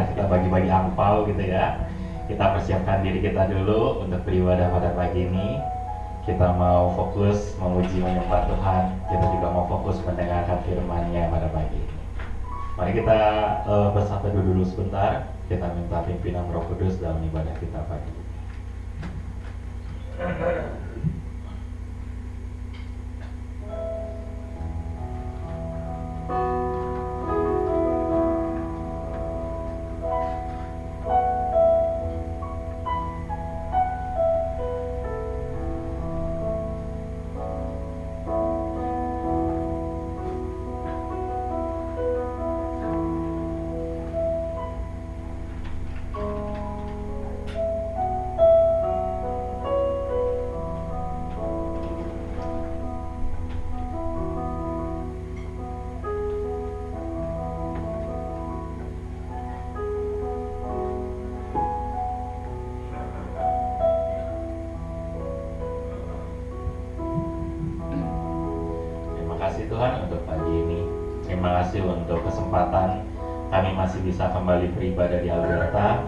Mari kita bagi-bagi angpau gitu ya. Kita persiapkan diri kita dulu untuk beribadah pada pagi ini. Kita mau fokus memuji menyembah Tuhan. Kita juga mau fokus mendengarkan firman-Nya pada pagi ini. Mari kita bersatu dulu sebentar. Kita minta pimpinan Roh Kudus dalam ibadah kita pagi ini. Tuhan untuk pagi ini. Terima kasih untuk kesempatan kami masih bisa kembali beribadah di Alberta.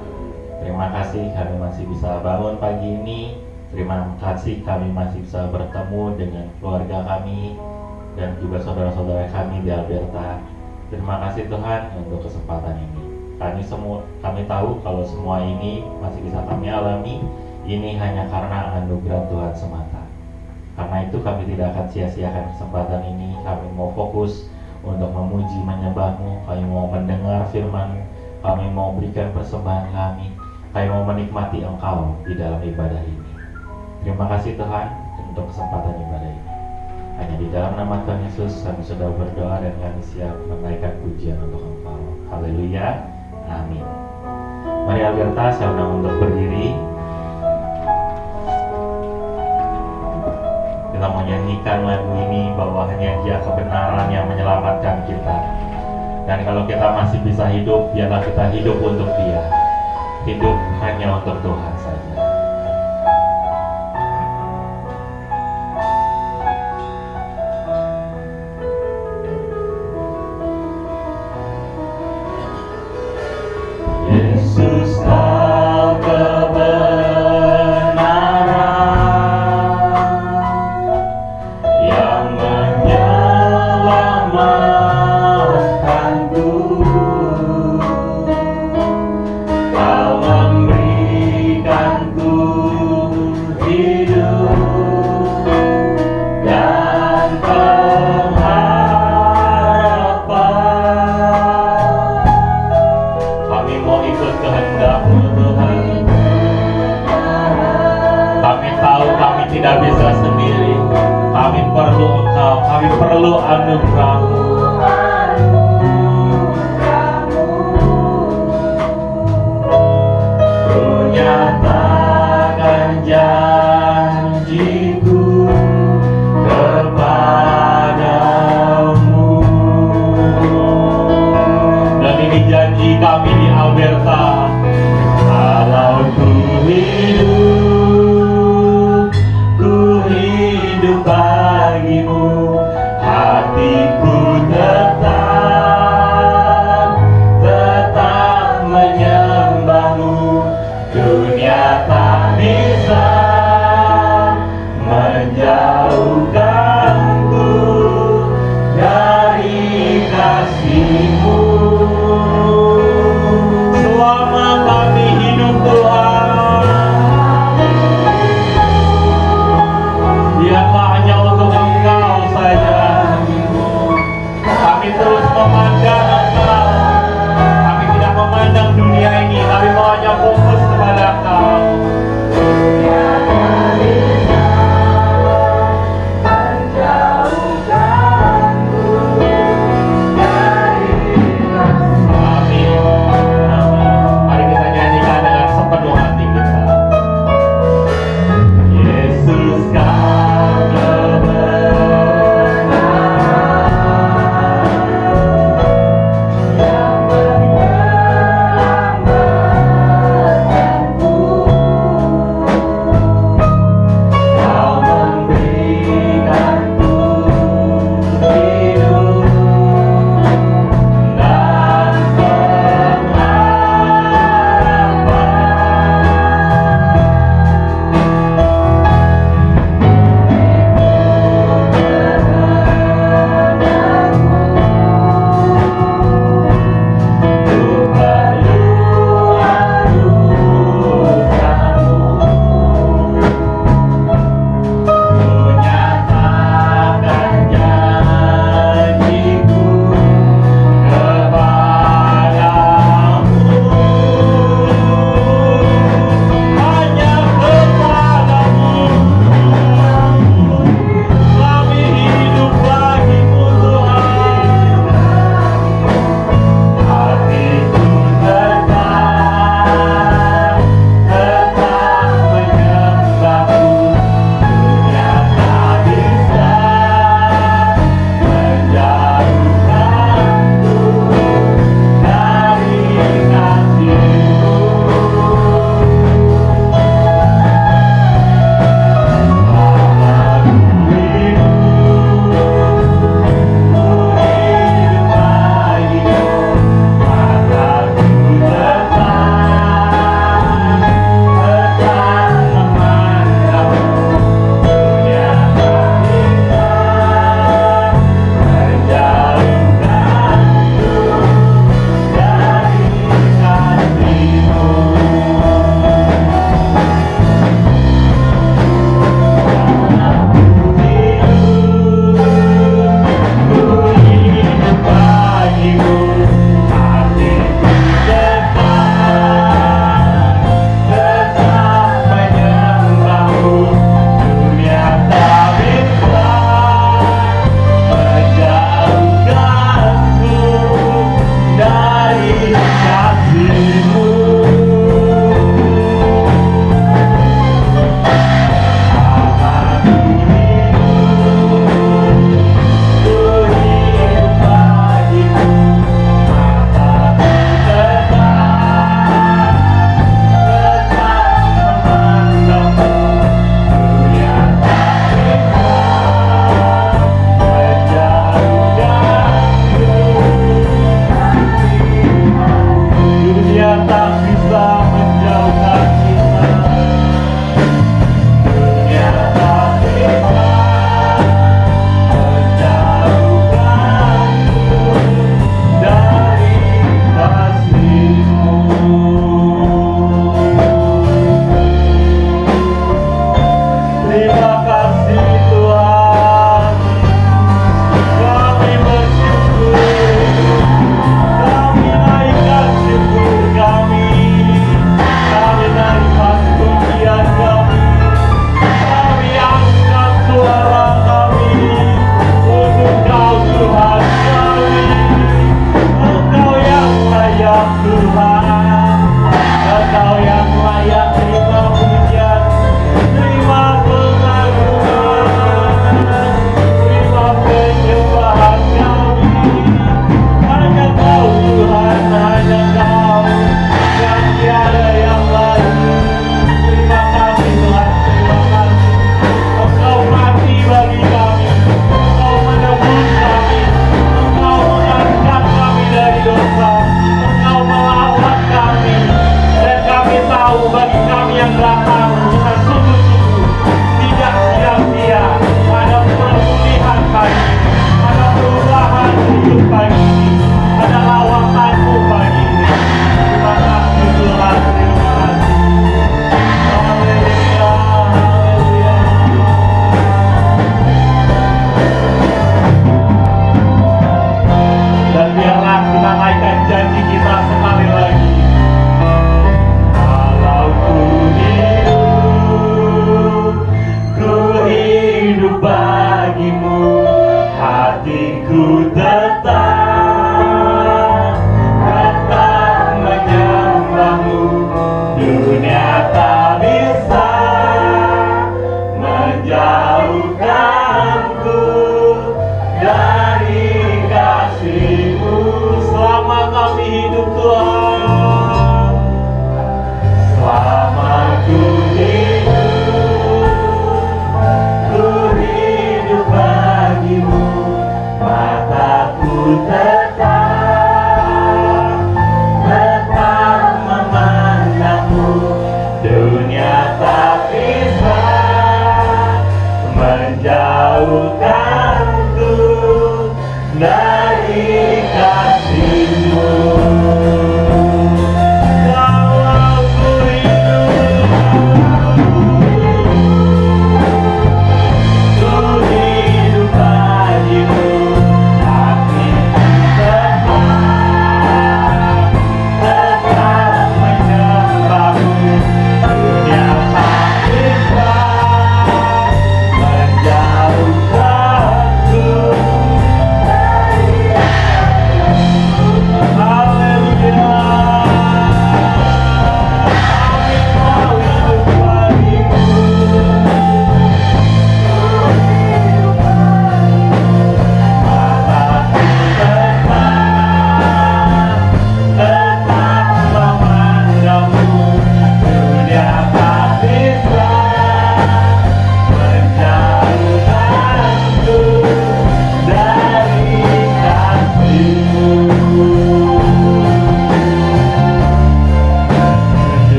Terima kasih kami masih bisa bangun pagi ini. Terima kasih kami masih bisa bertemu dengan keluarga kami dan juga saudara-saudara kami di Alberta. Terima kasih Tuhan untuk kesempatan ini. Kami tahu kalau semua ini masih bisa kami alami, ini hanya karena anugerah Tuhan semata. Karena itu kami tidak akan sia-siakan kesempatan ini. Kami mau fokus untuk memuji menyembah-Mu. Kami mau mendengar firman. Kami mau berikan persembahan kami. Kami mau menikmati Engkau di dalam ibadah ini. Terima kasih Tuhan untuk kesempatan ibadah ini. Hanya di dalam nama Tuhan Yesus kami sudah berdoa dan kami siap menaikkan pujian untuk Engkau. Haleluya. Amin. Mari Alberta, saya undang untuk berdiri. Kita mau nyanyikan lagu ini bahwa hanya Dia kebenaran yang menyelamatkan kita. Dan kalau kita masih bisa hidup, biarlah kita hidup untuk Dia. Hidup hanya untuk Tuhan saja. Yesus kau tidak bisa sendiri. Kami perlu Engkau, kami perlu anugerah-Mu. Ku nyatakan janjiku kepadamu. Dan ini janji kami di Alberta. Kalau ku hidup bagimu, hatiku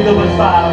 begitu besar,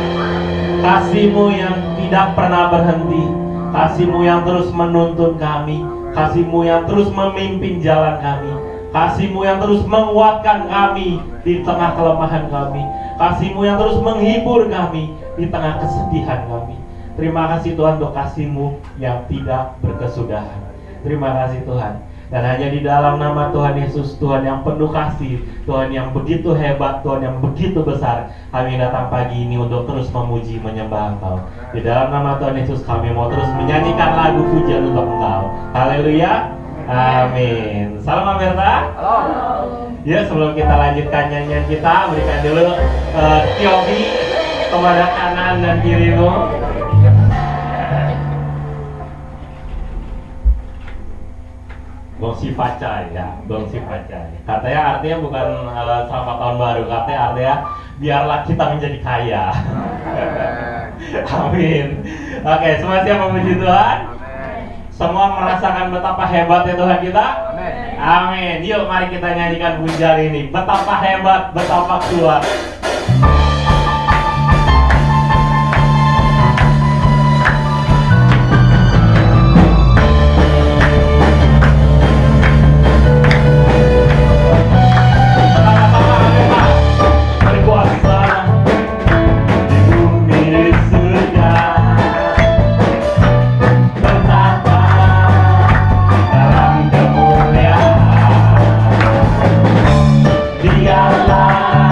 kasih-Mu yang tidak pernah berhenti, kasih-Mu yang terus menuntun kami, kasih-Mu yang terus memimpin jalan kami, kasih-Mu yang terus menguatkan kami di tengah kelemahan kami, kasih-Mu yang terus menghibur kami di tengah kesedihan kami. Terima kasih Tuhan untuk kasih-Mu yang tidak berkesudahan. Terima kasih Tuhan. Dan hanya di dalam nama Tuhan Yesus, Tuhan yang penuh kasih, Tuhan yang begitu hebat, Tuhan yang begitu besar, kami datang pagi ini untuk terus memuji, menyembah Engkau. Di dalam nama Tuhan Yesus kami mau terus menyanyikan lagu pujian untuk Engkau. Haleluya. Amin. Salam Amerta. Ya, sebelum kita lanjutkan nyanyian kita, berikan dulu Tiobi kepada kanan dan kirimu. Gongsi Facai ya, Gongsi Facai. Katanya artinya bukan selamat tahun baru, katanya artinya biarlah kita menjadi kaya. Amin. Oke, semua siap memuji Tuhan? Semua merasakan betapa hebatnya Tuhan kita? Amin. Yuk mari kita nyanyikan pujian ini. Betapa hebat, betapa kuat. Dialah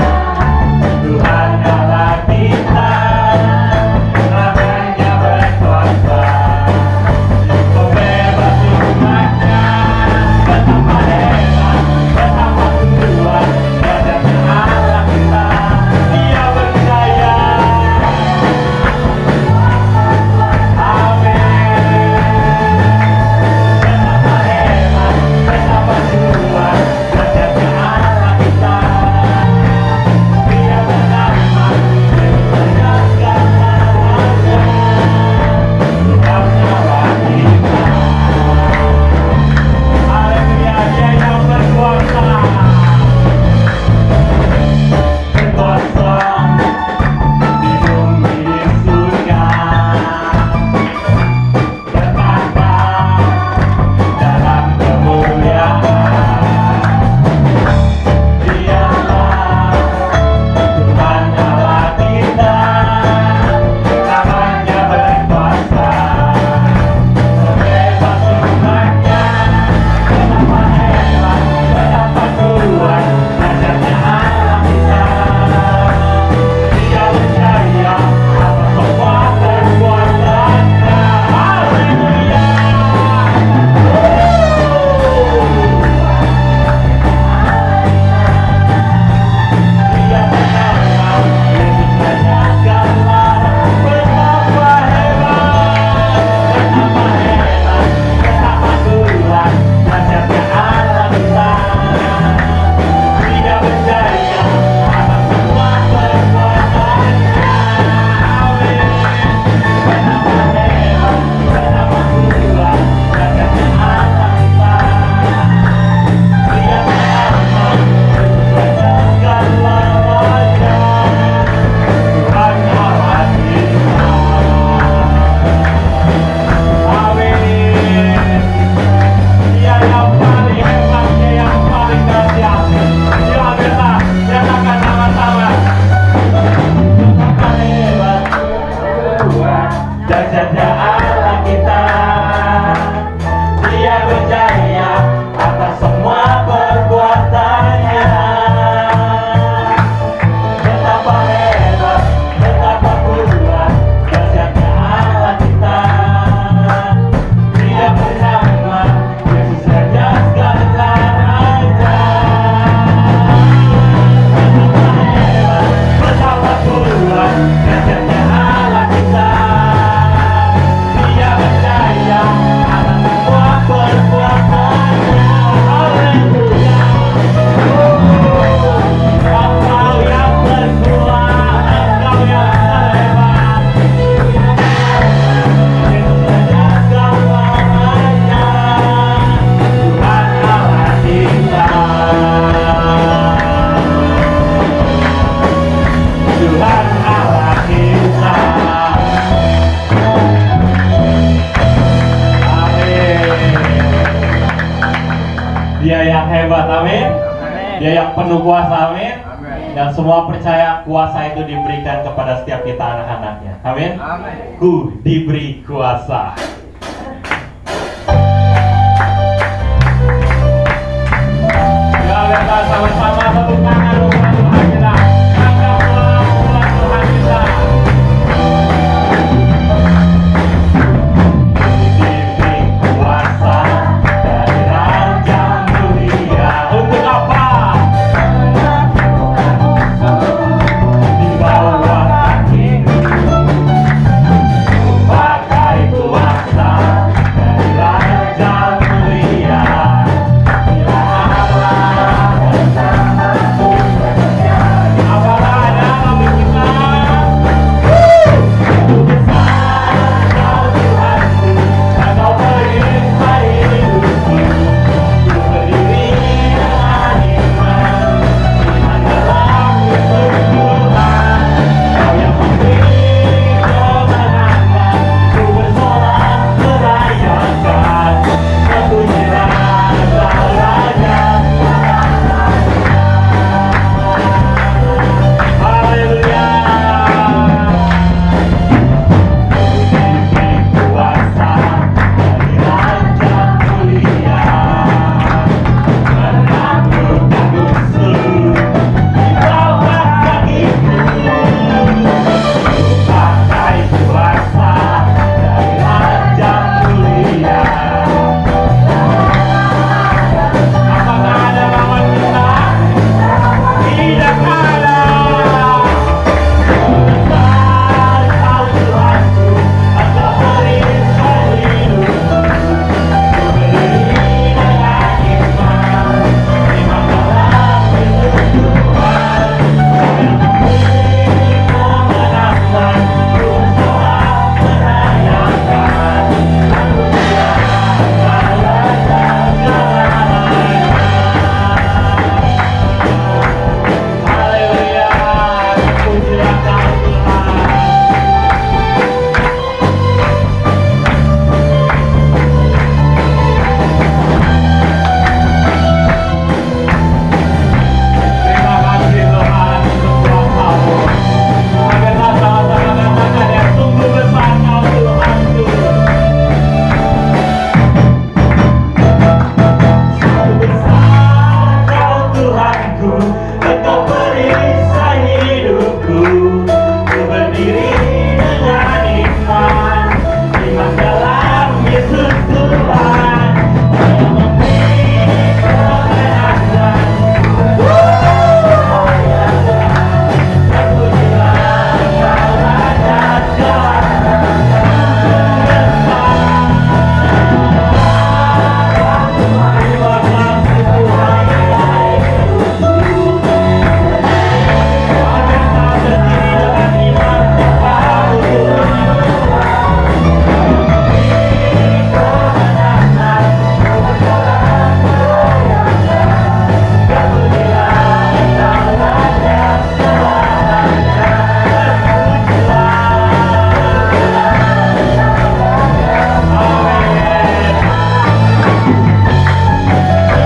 Dia yang penuh kuasa, amin. Dan semua percaya kuasa itu diberikan kepada setiap kita anak-anaknya, amin. Ku diberi kuasa. Ya, kita sama-sama tepuk tangan buat Tuhan kita. Anggaplah buat Tuhan kita. Diberi kuasa dari Raja Mulia. Untuk apa? Di bawah kakiku. Pakai kuasa dari Raja Mulia. Apalah ada kami kita. Itu besar kau Tuhanku, dan kau perintah hidupku. Ku berdiri dengan iman, iman dalam kebenaran. Kau yang memberi kemenangan, ku bersorak merayakan. Terpujilah Engkau Raja. Haleluya. Diberi kuasa dari Raja Mulia, menaklukkan musuh di bawah kakiku. Pakai kuasa dari Raja Mulia. Apakah ada lawan kita? Tidak ada. Besar kau Tuhanku, Engkau perintah hidupku. Ku berdiri dengan iman, iman dalam hidup Tuhan. Kau yang memberi kemenangan, ku bersorak merayakan. Terpujilah Engkau Raja selamanya. Haleluya, terpujilah Kau Tuhan. Terima kasih Tuhan untuk kuasa-Mu. Mari kita sama-sama katakan yang sungguh besar Kau Tuhanku. Sungguh besar Kau Tuhanku, Engkau perisai hidupku. Ku berdiri dengan iman, iman dalam Yesus Tuhan. Kau yang memberi kemenangan. Terpujilah Engkau Raja selamanya. Terima kasih Tuhan. Mari kita berdiri dengan iman kepadamu Tuhan. Kemenangan, kebesaran,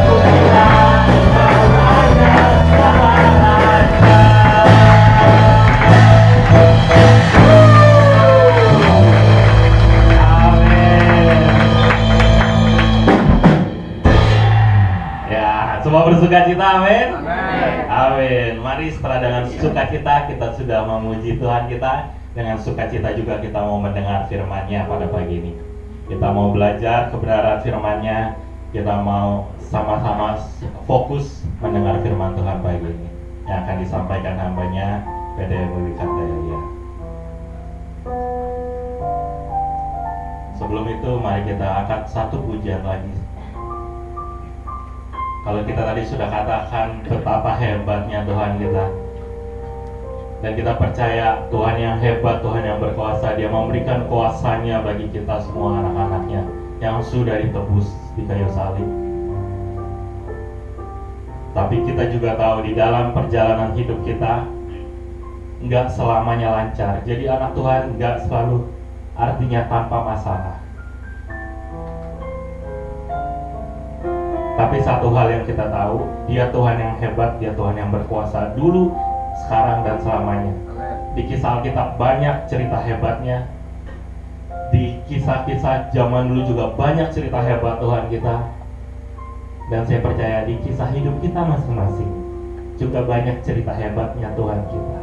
kemuliaan. Terpujilah Engkau Raja selamanya. Amin. Ya, semua bersukacita, amin. Amin. Mari setelah dengan sukacita kita sudah memuji Tuhan kita, dengan sukacita juga kita mau mendengar firman-Nya pada pagi ini. Kita mau belajar kebenaran firman-Nya, kita mau sama-sama fokus mendengar firman Tuhan pagi ini yang akan disampaikan hamba-Nya PD Wiwikantaya. Sebelum itu mari kita angkat satu pujian lagi. Kalau kita tadi sudah katakan betapa hebatnya Tuhan kita, dan kita percaya Tuhan yang hebat, Tuhan yang berkuasa, Dia memberikan kuasanya bagi kita semua anak-anaknya yang sudah ditebus di kayu salib. Tapi kita juga tahu di dalam perjalanan hidup kita nggak selamanya lancar. Jadi anak Tuhan nggak selalu artinya tanpa masalah. Tapi Tapi satu hal yang kita tahu, Dia Tuhan yang hebat, Dia Tuhan yang berkuasa dulu, sekarang, dan selamanya. Di kisah Alkitab banyak cerita hebatnya. Di kisah-kisah zaman dulu juga banyak cerita hebat Tuhan kita. Dan saya percaya di kisah hidup kita masing-masing juga banyak cerita hebatnya Tuhan kita.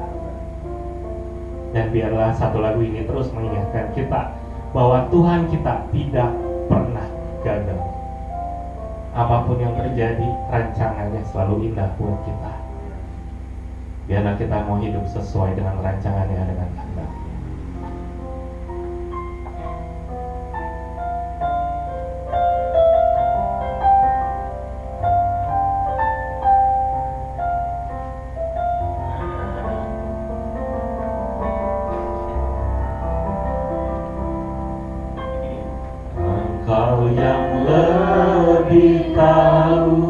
Dan biarlah satu lagu ini terus mengingatkan kita bahwa Tuhan kita tidak pernah gagal. Apapun yang terjadi, rancangannya selalu indah buat kita. Biarlah kita mau hidup sesuai dengan rancangannya, dengan kehendaknya. Engkau yang lebih tahu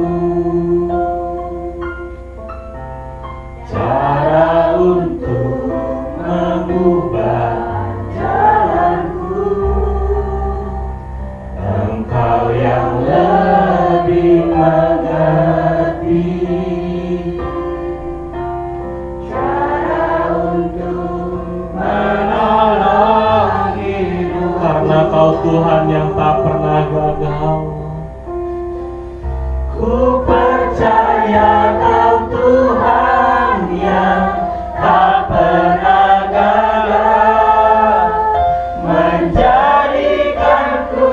cara untuk mengubah jalanku. Engkau yang lebih mengerti cara untuk menolong hidup. Karena Kau Tuhan yang tak pernah gagal. Ku percaya Kau Tuhan yang tak pernah gagal, menjadikanku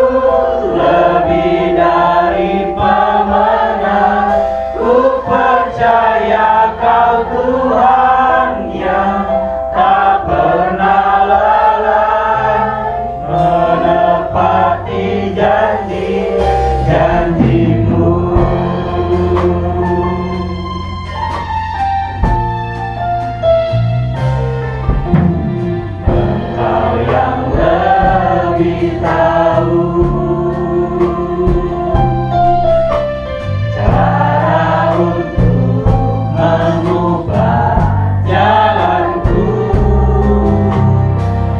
lebih dari pemenang. Ku percaya Kau Tuhan yang tak pernah lalai, menepati janji-janji-Mu. Engkau yang lebih tahu cara untuk mengubah jalanku.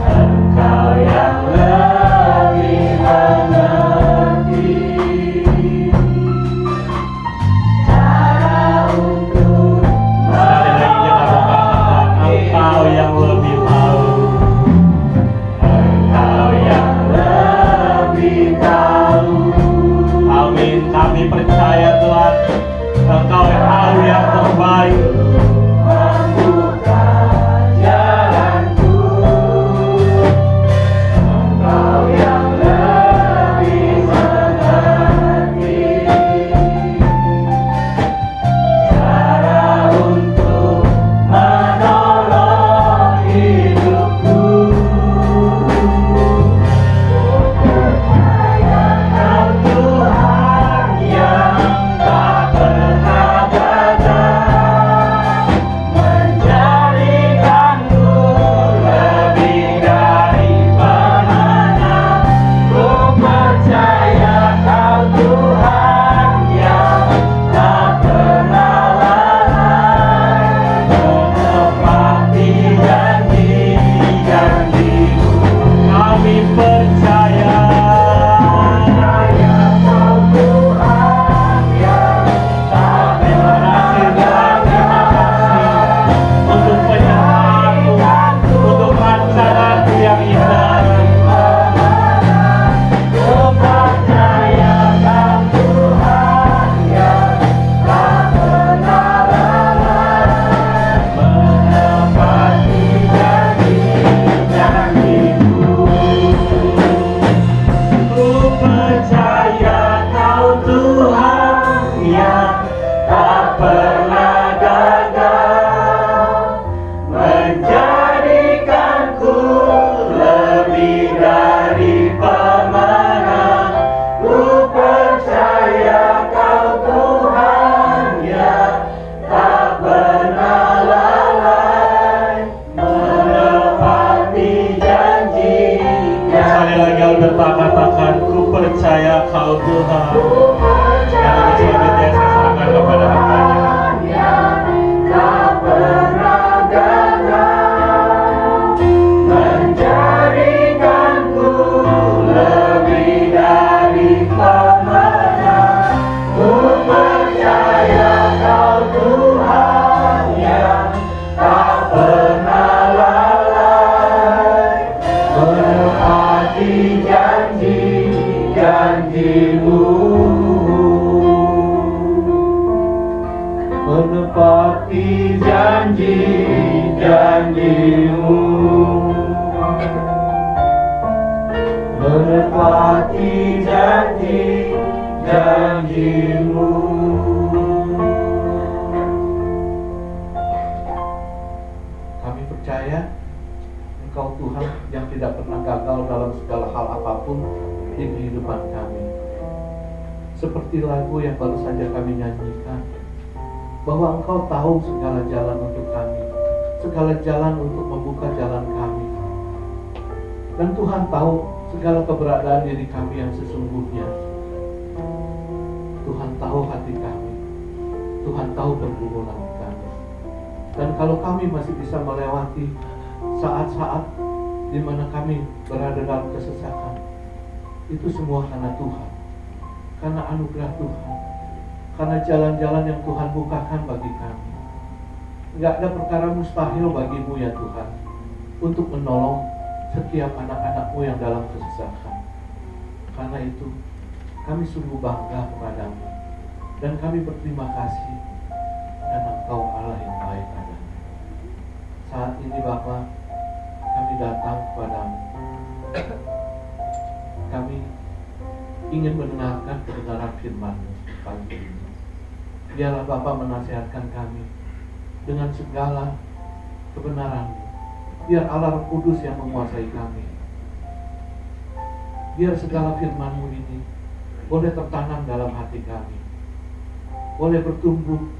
Engkau yang lebih mengerti cara untuk Engkau yang lebih tahu. Engkau yang lebih tahu. Amin. Kami percaya Tuhan, Engkau yang tahu yang terbaik. Membuka jalanku. Engkau yang lebih mengerti cara untuk menolong hidupku. Percaya Kau Tuhan yang tak pernah gagal, menjadikanku lebih dari pemenang. Ku percaya Kau Tuhan yang tak pernah lalai, menepati janji-janji-Mu. Kami percaya Kau Tuhan yang tak pernah gagal, untuk penyertaan-Mu, untuk rancangan-Mu yang indah. Ku percaya Kau Tuhan yang tak pernah lalai, menepati janji-janji-Mu. Ku percaya Kau Tuhan yang tak pernah gagal, menjadikanku lebih dari pemenang. Ku percaya Kau Tuhan yang tak pernah lalai, menepati janji-janji. Sekali lagi Albert katakan, ku percaya Kau Tuhan. Yang selanjutnya saya serahkan kepada hamba-Nya. Yang tak pernah gagal, menjadikanku lebih dari pemenang. Ku janji-Mu. Kami percaya Engkau Tuhan yang tidak pernah gagal dalam segala hal apapun di kehidupan kami. Seperti lagu yang baru saja kami nyanyikan, bahwa Engkau tahu segala jalan untuk kami, segala jalan untuk membuka jalan kami. Dan Tuhan tahu segala keberadaan diri kami yang sesungguhnya. Tuhan tahu hati kami, Tuhan tahu pergumulan kami. Dan kalau kami masih bisa melewati saat-saat di mana kami berada dalam kesesakan, itu semua karena Tuhan, karena anugerah Tuhan, karena jalan-jalan yang Tuhan bukakan bagi kami. Nggak ada perkara mustahil bagi-Mu ya Tuhan, untuk menolong setiap anak-anak-Mu yang dalam kesesakan. Karena itu, kami sungguh bangga kepada-Mu, dan kami berterima kasih karena Engkau Allah yang baik adanya. Saat ini Bapa, kami datang kepada-Mu. Kami ingin mendengarkan kebenaran firman-Mu pagi ini. Biarlah Bapa menasihatkan kami dengan segala kebenaran-Mu. Biar Allah Roh Kudus yang menguasai kami. Biar segala firman-Mu ini boleh tertanam dalam hati kami, boleh bertumbuh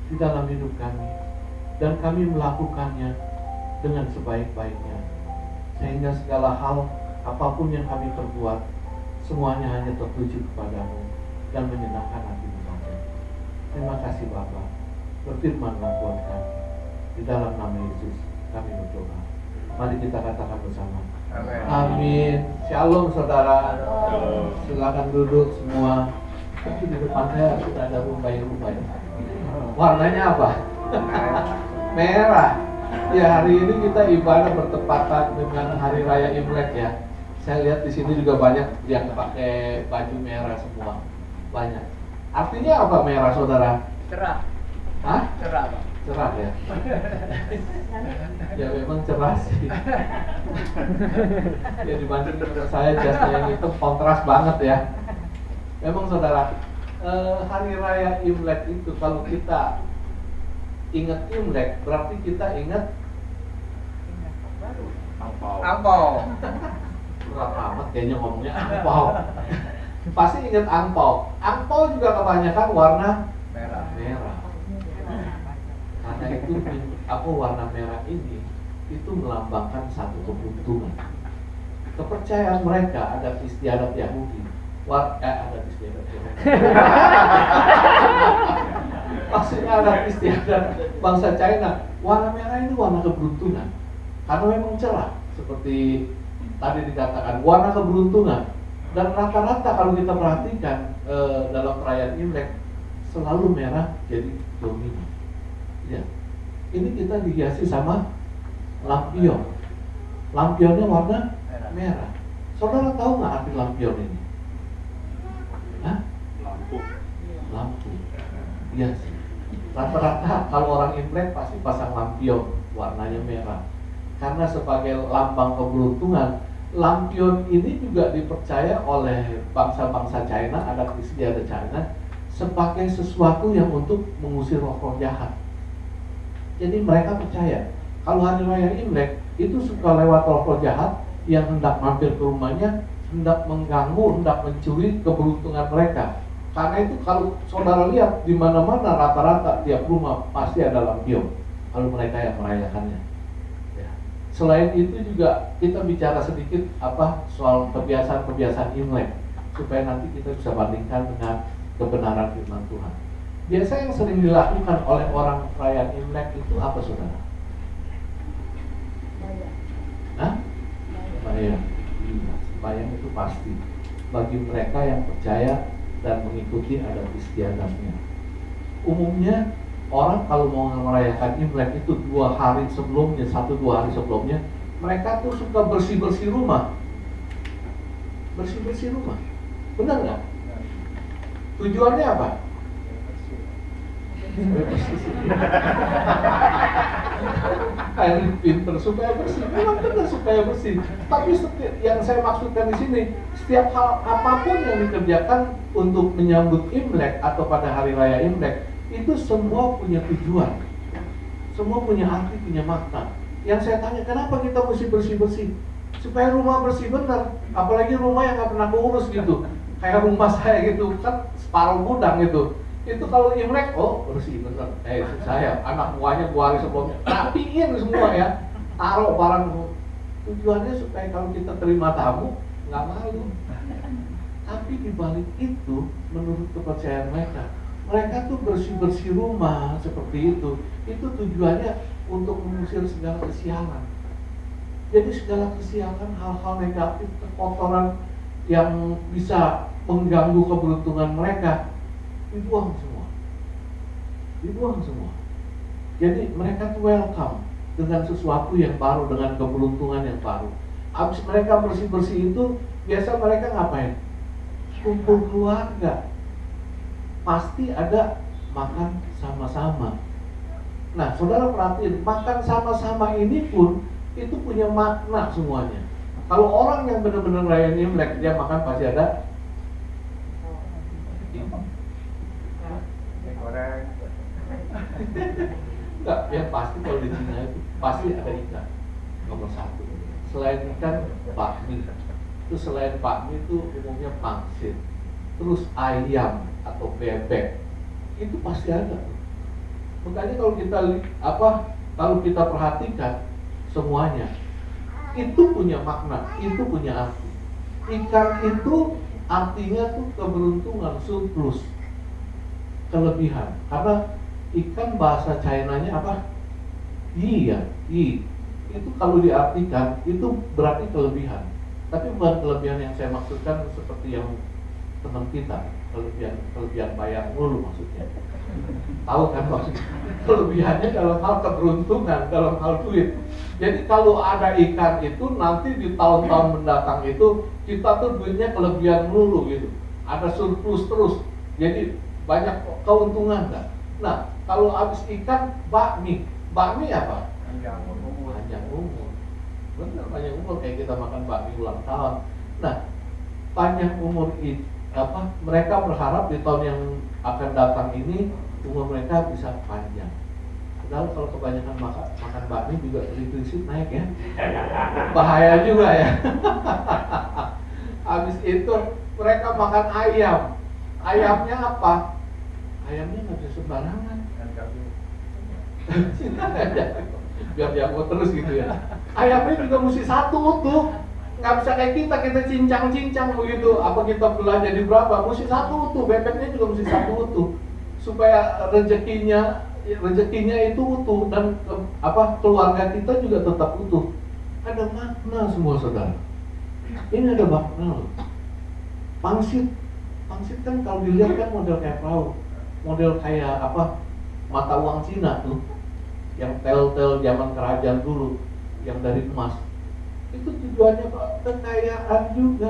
di dalam hidup kami, dan kami melakukannya dengan sebaik-baiknya, sehingga segala hal apapun yang kami perbuat, semuanya hanya tertuju kepada-Mu dan menyenangkan hati-Mu saja. Terima kasih Bapa, berfirman-Lah buat kami. Di dalam nama Yesus kami berdoa. Mari kita katakan bersama. Amin. Amin. Shalom saudara. Silakan duduk semua. Di depan saya sudah ada rumbai-rumbai. Warnanya apa? Merah. Ya, hari ini kita ibadah bertepatan dengan Hari Raya Imlek ya. Saya lihat di sini juga banyak yang pakai baju merah semua. Banyak. Artinya apa merah saudara? Cerah. Hah? Cerah, Pak. Cerah ya? Ya memang cerah sih. Ya dibanding dengan saya jasnya yang itu kontras banget ya. Memang saudara, Hari Raya Imlek itu kalau kita ingat Imlek berarti kita ingat Angpau. berat amat kayaknya ngomongnya angpau. Pasti ingat angpau. Angpau juga kebanyakan warna Merah. merah. Karena itu warna merah ini itu melambangkan satu keberuntungan. Kepercayaan mereka adat istiadat Yahudi. Adat istiadat Yahudi. Maksudnya adat istiadat bangsa China. Warna merah itu warna keberuntungan. Karena memang cerah seperti tadi dikatakan warna keberuntungan. Dan rata-rata kalau kita perhatikan dalam perayaan Imlek selalu merah jadi dominan. Ya, ini kita dihiasi sama lampion. Lampionnya warna merah. Saudara tahu nggak arti lampion ini? Hah? Lampu. Iya sih. Rata-rata kalau orang Imlek pasti pasang lampion warnanya merah. Karena sebagai lambang keberuntungan, lampion ini juga dipercaya oleh bangsa-bangsa China, adat istiadat China, sebagai sesuatu yang untuk mengusir roh-roh jahat. Jadi mereka percaya kalau hari raya Imlek itu suka lewat roh-roh jahat yang hendak mampir ke rumahnya, hendak mengganggu, hendak mencuri keberuntungan mereka. Karena itu kalau saudara lihat di mana-mana rata-rata tiap rumah pasti ada lampion kalau mereka yang merayakannya. Ya. Selain itu juga kita bicara sedikit soal kebiasaan-kebiasaan Imlek supaya nanti kita bisa bandingkan dengan kebenaran firman Tuhan. Biasa yang sering dilakukan oleh orang perayaan Imlek itu apa saudara? Hah? Sembahyang. Iya, sembahyang itu pasti bagi mereka yang percaya dan mengikuti adat istiadatnya. Umumnya orang kalau mau merayakan Imlek itu 2 hari sebelumnya, 1-2 hari sebelumnya, mereka tuh suka bersih-bersih rumah. Bersih-bersih rumah. Benar nggak? Tujuannya apa? Kayak pinter supaya bersih, memang benar supaya bersih. Tapi yang saya maksudkan di sini, setiap hal apapun yang dikerjakan untuk menyambut Imlek atau pada hari raya Imlek, itu semua punya tujuan, semua punya arti, punya makna. Yang saya tanya, kenapa kita mesti bersih-bersih? Supaya rumah bersih benar, apalagi rumah yang nggak pernah keurus gitu. Kayak rumah saya gitu, kan separuh gudang gitu. Itu kalau Imlek, oh bersih bener. Saya anak buahnya 2 hari sebelumnya rapiin semua ya, taruh barang. Tujuannya supaya kalau kita terima tamu nggak malu. Tapi dibalik itu, menurut kepercayaan mereka tuh bersih rumah seperti itu tujuannya untuk mengusir segala kesialan. Jadi segala kesialan, hal-hal negatif, kekotoran yang bisa mengganggu keberuntungan mereka, dibuang semua. Jadi mereka tuh welcome dengan sesuatu yang baru, dengan keberuntungan yang baru. Habis mereka bersih-bersih itu, biasa mereka ngapain? Kumpul keluarga. Pasti ada makan sama-sama. Nah, saudara perhatiin, makan sama-sama ini pun itu punya makna semuanya. Kalau orang yang benar-benar rayain Imlek, dia makan pasti ada goreng. Enggak, yang pasti kalau di Cina itu pasti ada ikan. Nomor 1. Selain ikan, bakmi. Itu selain bakmi itu umumnya pangsit. Terus ayam atau bebek. Itu pasti ada. Makanya kalau kita perhatikan semuanya, itu punya makna, itu punya arti. Ikan itu artinya tuh keberuntungan, surplus, kelebihan. Karena ikan bahasa Chinanya apa? Yi ya, yi. Itu kalau diartikan itu berarti kelebihan. Tapi bukan kelebihan yang saya maksudkan seperti yang teman kita, kelebihan bayar mulu maksudnya. Tahu kan maksudnya? Kelebihannya dalam hal keberuntungan, dalam hal duit. Jadi kalau ada ikan itu nanti di tahun-tahun mendatang itu kita tuh duitnya kelebihan mulu gitu. Ada surplus terus. Jadi banyak keuntungan kan. Nah, kalau habis ikan, bakmi. Bakmi apa? Panjang umur. Panjang umur. Benar, panjang umur kayak kita makan bakmi ulang tahun. Nah, panjang umur itu mereka berharap di tahun yang akan datang ini umur mereka bisa panjang. Padahal kalau kebanyakan makan bakmi juga trigliserid naik ya. Bahaya juga ya. Habis itu mereka makan ayam. Ayamnya apa? Ayamnya nggak bisa sembarangan. Biar jago terus gitu ya. Ayamnya juga mesti satu utuh. Nggak bisa kayak kita cincang-cincang begitu. Apa kita belah jadi berapa? Mesti satu utuh. Bebeknya juga mesti satu utuh. Supaya rezekinya itu utuh dan keluarga kita juga tetap utuh. Ada makna semua saudara. Ini ada makna loh. Pangsit kan kalau dilihat kan model kayak perahu, model kayak mata uang Cina tuh, yang tel-tel zaman kerajaan dulu, yang dari emas. Itu tujuannya kekayaan juga.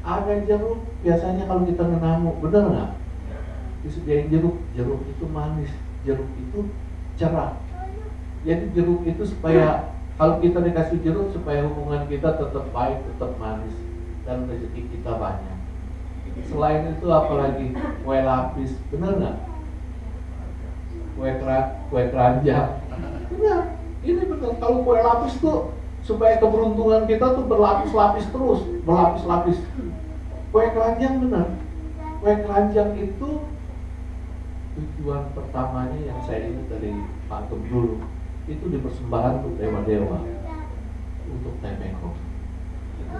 Ada jeruk, biasanya kalau kita ngenamuk, bener nggak? Disediain jeruk itu manis, jeruk itu cerah. Jadi jeruk itu supaya kalau kita dikasih jeruk supaya hubungan kita tetap baik, tetap manis dan rezeki kita banyak. Selain itu apalagi kue lapis, benar nggak? Kue keranjang, benar. Ini benar. Kalau kue lapis tuh supaya keberuntungan kita tuh berlapis-lapis terus, berlapis-lapis. Kue keranjang benar. Kue keranjang itu tujuan pertamanya yang saya ingat dari Pak Gem dulu itu dipersembahkan untuk dewa-dewa, untuk Taibeko.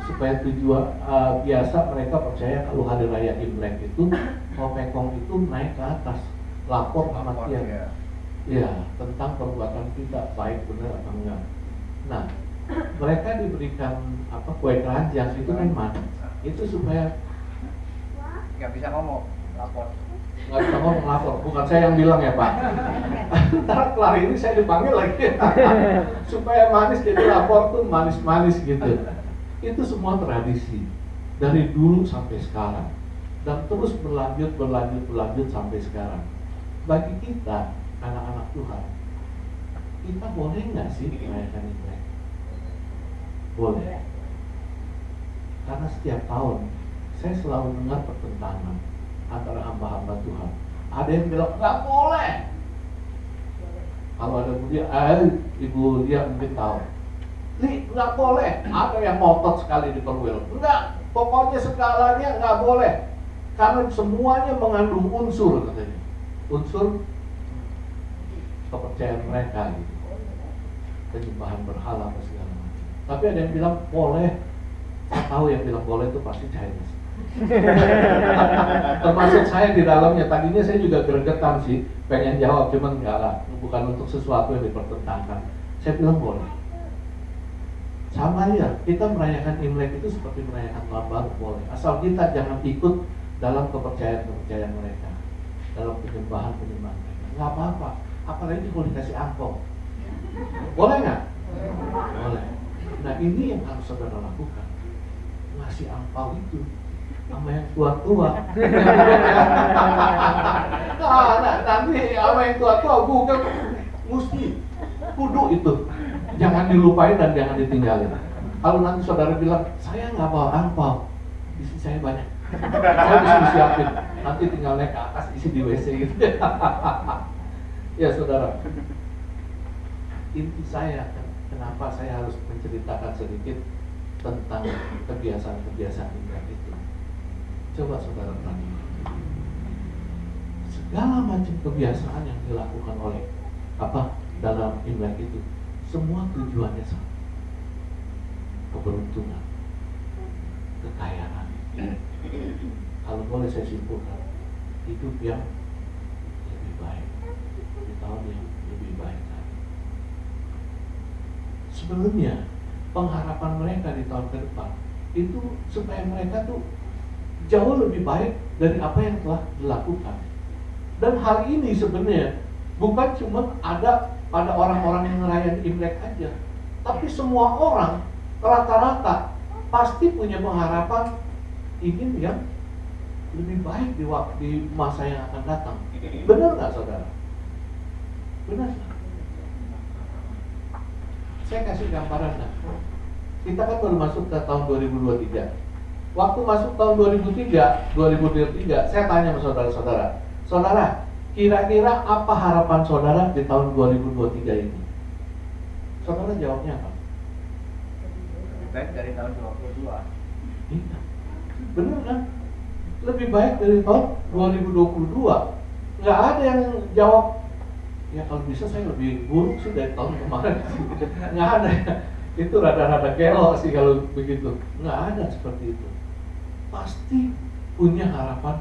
Supaya tujuan biasa mereka percaya kalau hari raya Imlek itu Taibeko itu naik ke atas, lapor sama Tian, ya tentang perbuatan kita baik benar atau enggak. Nah, mereka diberikan kue keranjang itu kan itu supaya nggak bisa ngomong, lapor. Nggak bisa ngomong, lapor. Bukan saya yang bilang ya Pak. Ntar kelar ini saya dipanggil lagi. Supaya manis, jadi lapor tuh manis-manis gitu. Itu semua tradisi dari dulu sampai sekarang dan terus berlanjut sampai sekarang. Bagi kita anak-anak Tuhan, kita boleh nggak sih merayakan Imlek? Boleh. Karena setiap tahun saya selalu dengar pertentangan antara hamba-hamba Tuhan. Ada yang bilang nggak boleh. Kalau ada ibu dia mungkin tahu. Nggak boleh. Ada yang ngotot sekali di perwil. Enggak, pokoknya segalanya nggak boleh. Karena semuanya mengandung unsur katanya. Unsur kepercayaan mereka gitu. Penyembahan berhala apa segala macam. Tapi ada yang bilang boleh. Saya tahu yang bilang boleh itu pasti Chinese. Termasuk saya di dalamnya. Tadinya saya juga gregetan sih, pengen jawab, cuman enggak lah, bukan untuk sesuatu yang dipertentangkan. Saya bilang boleh. Sama ya, kita merayakan Imlek itu seperti merayakan tahun baru, boleh. Asal kita jangan ikut dalam kepercayaan mereka, dalam penyembahan mereka. Nggak apa-apa, apalagi kalau dikasih angpau. Boleh nggak? Boleh. Nah ini yang harus saudara lakukan, ngasih angpau itu sama yang tua-tua. Nah, nanti sama yang tua-tua bukan mesti kudu itu. Jangan dilupain dan jangan ditinggalin. Kalau nanti saudara bilang, saya nggak bawa angpau, isi saya banyak. Saya bisa siapin. Nanti tinggal naik ke atas isi di WC gitu. Ya saudara, inti saya kenapa saya harus menceritakan sedikit tentang kebiasaan-kebiasaan Imlek itu. Coba saudara perhatikan. Segala macam kebiasaan yang dilakukan oleh dalam Imlek itu, semua tujuannya sama. Keberuntungan, kekayaan. Kalau boleh saya simpulkan, hidup yang lebih baik di tahun yang lebih baik lagi. Sebelumnya pengharapan mereka di tahun ke depan itu supaya mereka tuh jauh lebih baik dari apa yang telah dilakukan. Dan hal ini sebenarnya bukan cuma ada pada orang-orang yang ngerayain Imlek aja, tapi semua orang rata-rata pasti punya pengharapan ingin yang lebih baik di masa yang akan datang. Benar nggak saudara? Benar. Saya kasih gambaran dah. Kita kan baru masuk ke tahun 2023. Waktu masuk tahun 2003, saya tanya sama saudara-saudara, saudara, kira-kira apa harapan saudara di tahun 2023 ini? Saudara jawabnya apa? Baik dari tahun 2022. Iya. Benar kan? Lebih baik dari tahun 2022. Nggak ada yang jawab, ya kalau bisa saya lebih buruk sih dari tahun kemarin. Nggak ada. Itu rada-rada kelok sih kalau begitu. Nggak ada seperti itu. Pasti punya harapan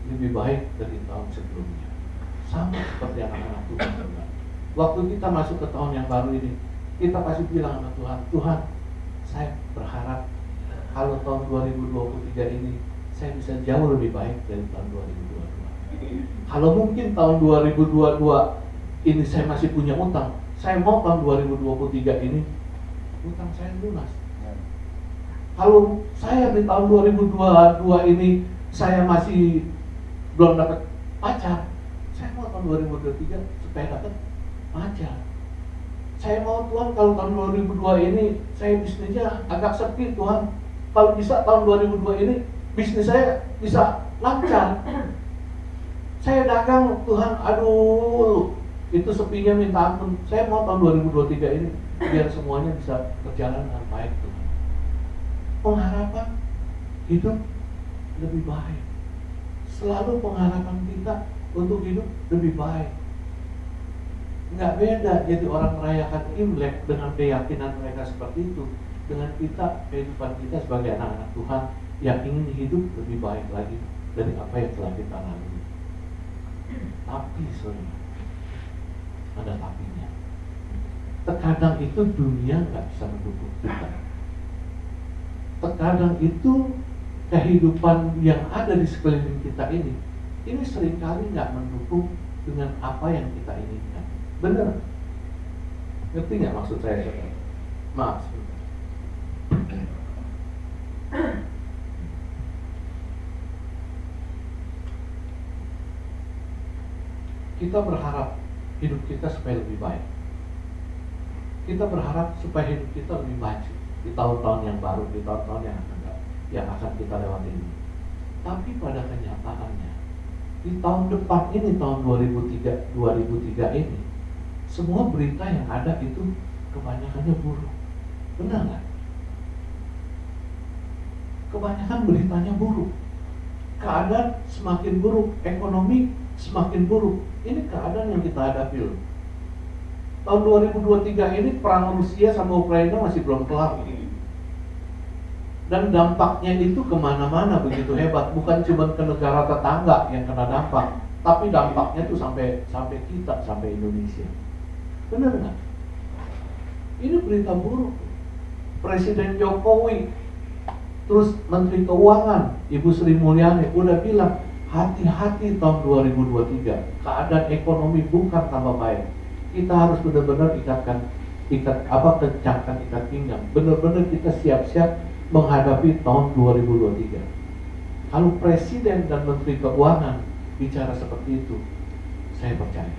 lebih baik dari tahun sebelumnya. Sama seperti anak-anak Tuhan. Waktu kita masuk ke tahun yang baru ini, kita pasti bilang sama Tuhan, Tuhan, saya berharap kalau tahun 2023 ini saya bisa jauh lebih baik dari tahun 2022. Kalau mungkin tahun 2022 ini saya masih punya utang, saya mau tahun 2023 ini utang saya lunas. Kalau saya di tahun 2022 ini saya masih belum dapat pacar, saya mau tahun 2023 supaya dapat pacar. Saya mau Tuhan kalau tahun 2002 ini saya bisnisnya agak sepi Tuhan. Kalau bisa tahun 2002 ini bisnis saya bisa lancar. Saya dagang Tuhan, aduh itu sepinya minta ampun. Saya mau tahun 2023 ini biar semuanya bisa berjalan dengan baik Tuhan. Pengharapan hidup lebih baik. Selalu pengharapan kita untuk hidup lebih baik. Nggak beda jadi orang merayakan Imlek dengan keyakinan mereka seperti itu dengan kita, kehidupan kita sebagai anak-anak Tuhan yang ingin hidup lebih baik lagi dari apa yang telah kita lalui. Tapi saudara, ada tapinya. Terkadang itu dunia nggak bisa mendukung kita. Terkadang itu kehidupan yang ada di sekeliling kita ini seringkali nggak mendukung dengan apa yang kita inginkan. Benar? Ngerti nggak maksud saya saudara? Maaf. Kita berharap hidup kita supaya lebih baik. kita berharap supaya hidup kita lebih maju di tahun-tahun yang baru, di tahun-tahun yang akan kita lewati ini. Tapi pada kenyataannya, di tahun depan ini, tahun 2003 ini, semua berita yang ada itu kebanyakannya buruk. Benar nggak? Kebanyakan beritanya buruk. Keadaan semakin buruk, ekonomi semakin buruk. Ini keadaan yang kita hadapi loh. Tahun 2023 ini perang Rusia sama Ukraina masih belum kelar. Dan dampaknya itu kemana-mana begitu hebat. Bukan cuma ke negara tetangga yang kena dampak, tapi dampaknya tuh sampai kita, sampai Indonesia. Benar nggak? Ini berita buruk. Presiden Jokowi, terus Menteri Keuangan Ibu Sri Mulyani udah bilang hati-hati tahun 2023. Keadaan ekonomi bukan tambah baik. Kita harus benar-benar kencangkan ikat pinggang. Benar-benar kita siap-siap menghadapi tahun 2023. Kalau Presiden dan Menteri Keuangan bicara seperti itu, saya percaya.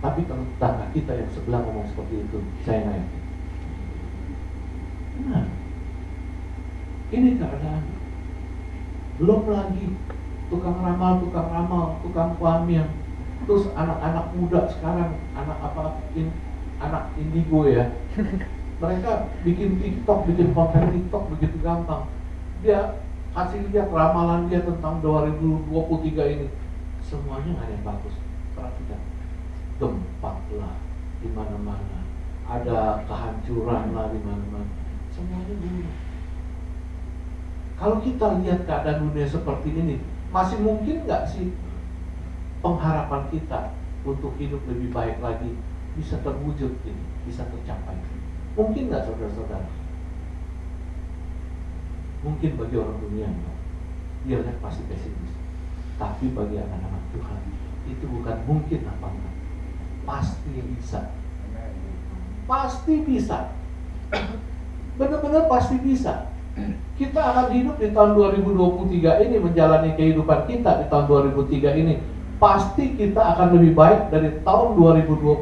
Tapi kalau tetangga kita yang sebelah ngomong seperti itu, saya nggak yakin. Benar. Ini keadaan. Belum lagi tukang ramal, tukang pamir, terus anak-anak muda sekarang, anak indigo ya. Mereka bikin TikTok, bikin konten TikTok begitu gampang. Dia kasih lihat ramalan dia tentang 2023 ini. Semuanya nggak ada yang bagus. Perhatikan, gempa lah di mana-mana, ada kehancuran lah di mana-mana. Semuanya buruk. Kalau kita lihat keadaan dunia seperti ini, masih mungkin nggak sih pengharapan kita untuk hidup lebih baik lagi bisa terwujud ini, bisa tercapai? Mungkin nggak saudara-saudara? Mungkin bagi orang dunia, dia lihat pasti pesimis. Tapi bagi anak-anak Tuhan, itu bukan mungkin apa enggak. Pasti bisa. Pasti bisa. Benar-benar pasti bisa. Kita akan hidup di tahun 2023 ini, menjalani kehidupan kita di tahun 2003 ini. Pasti kita akan lebih baik dari tahun 2022.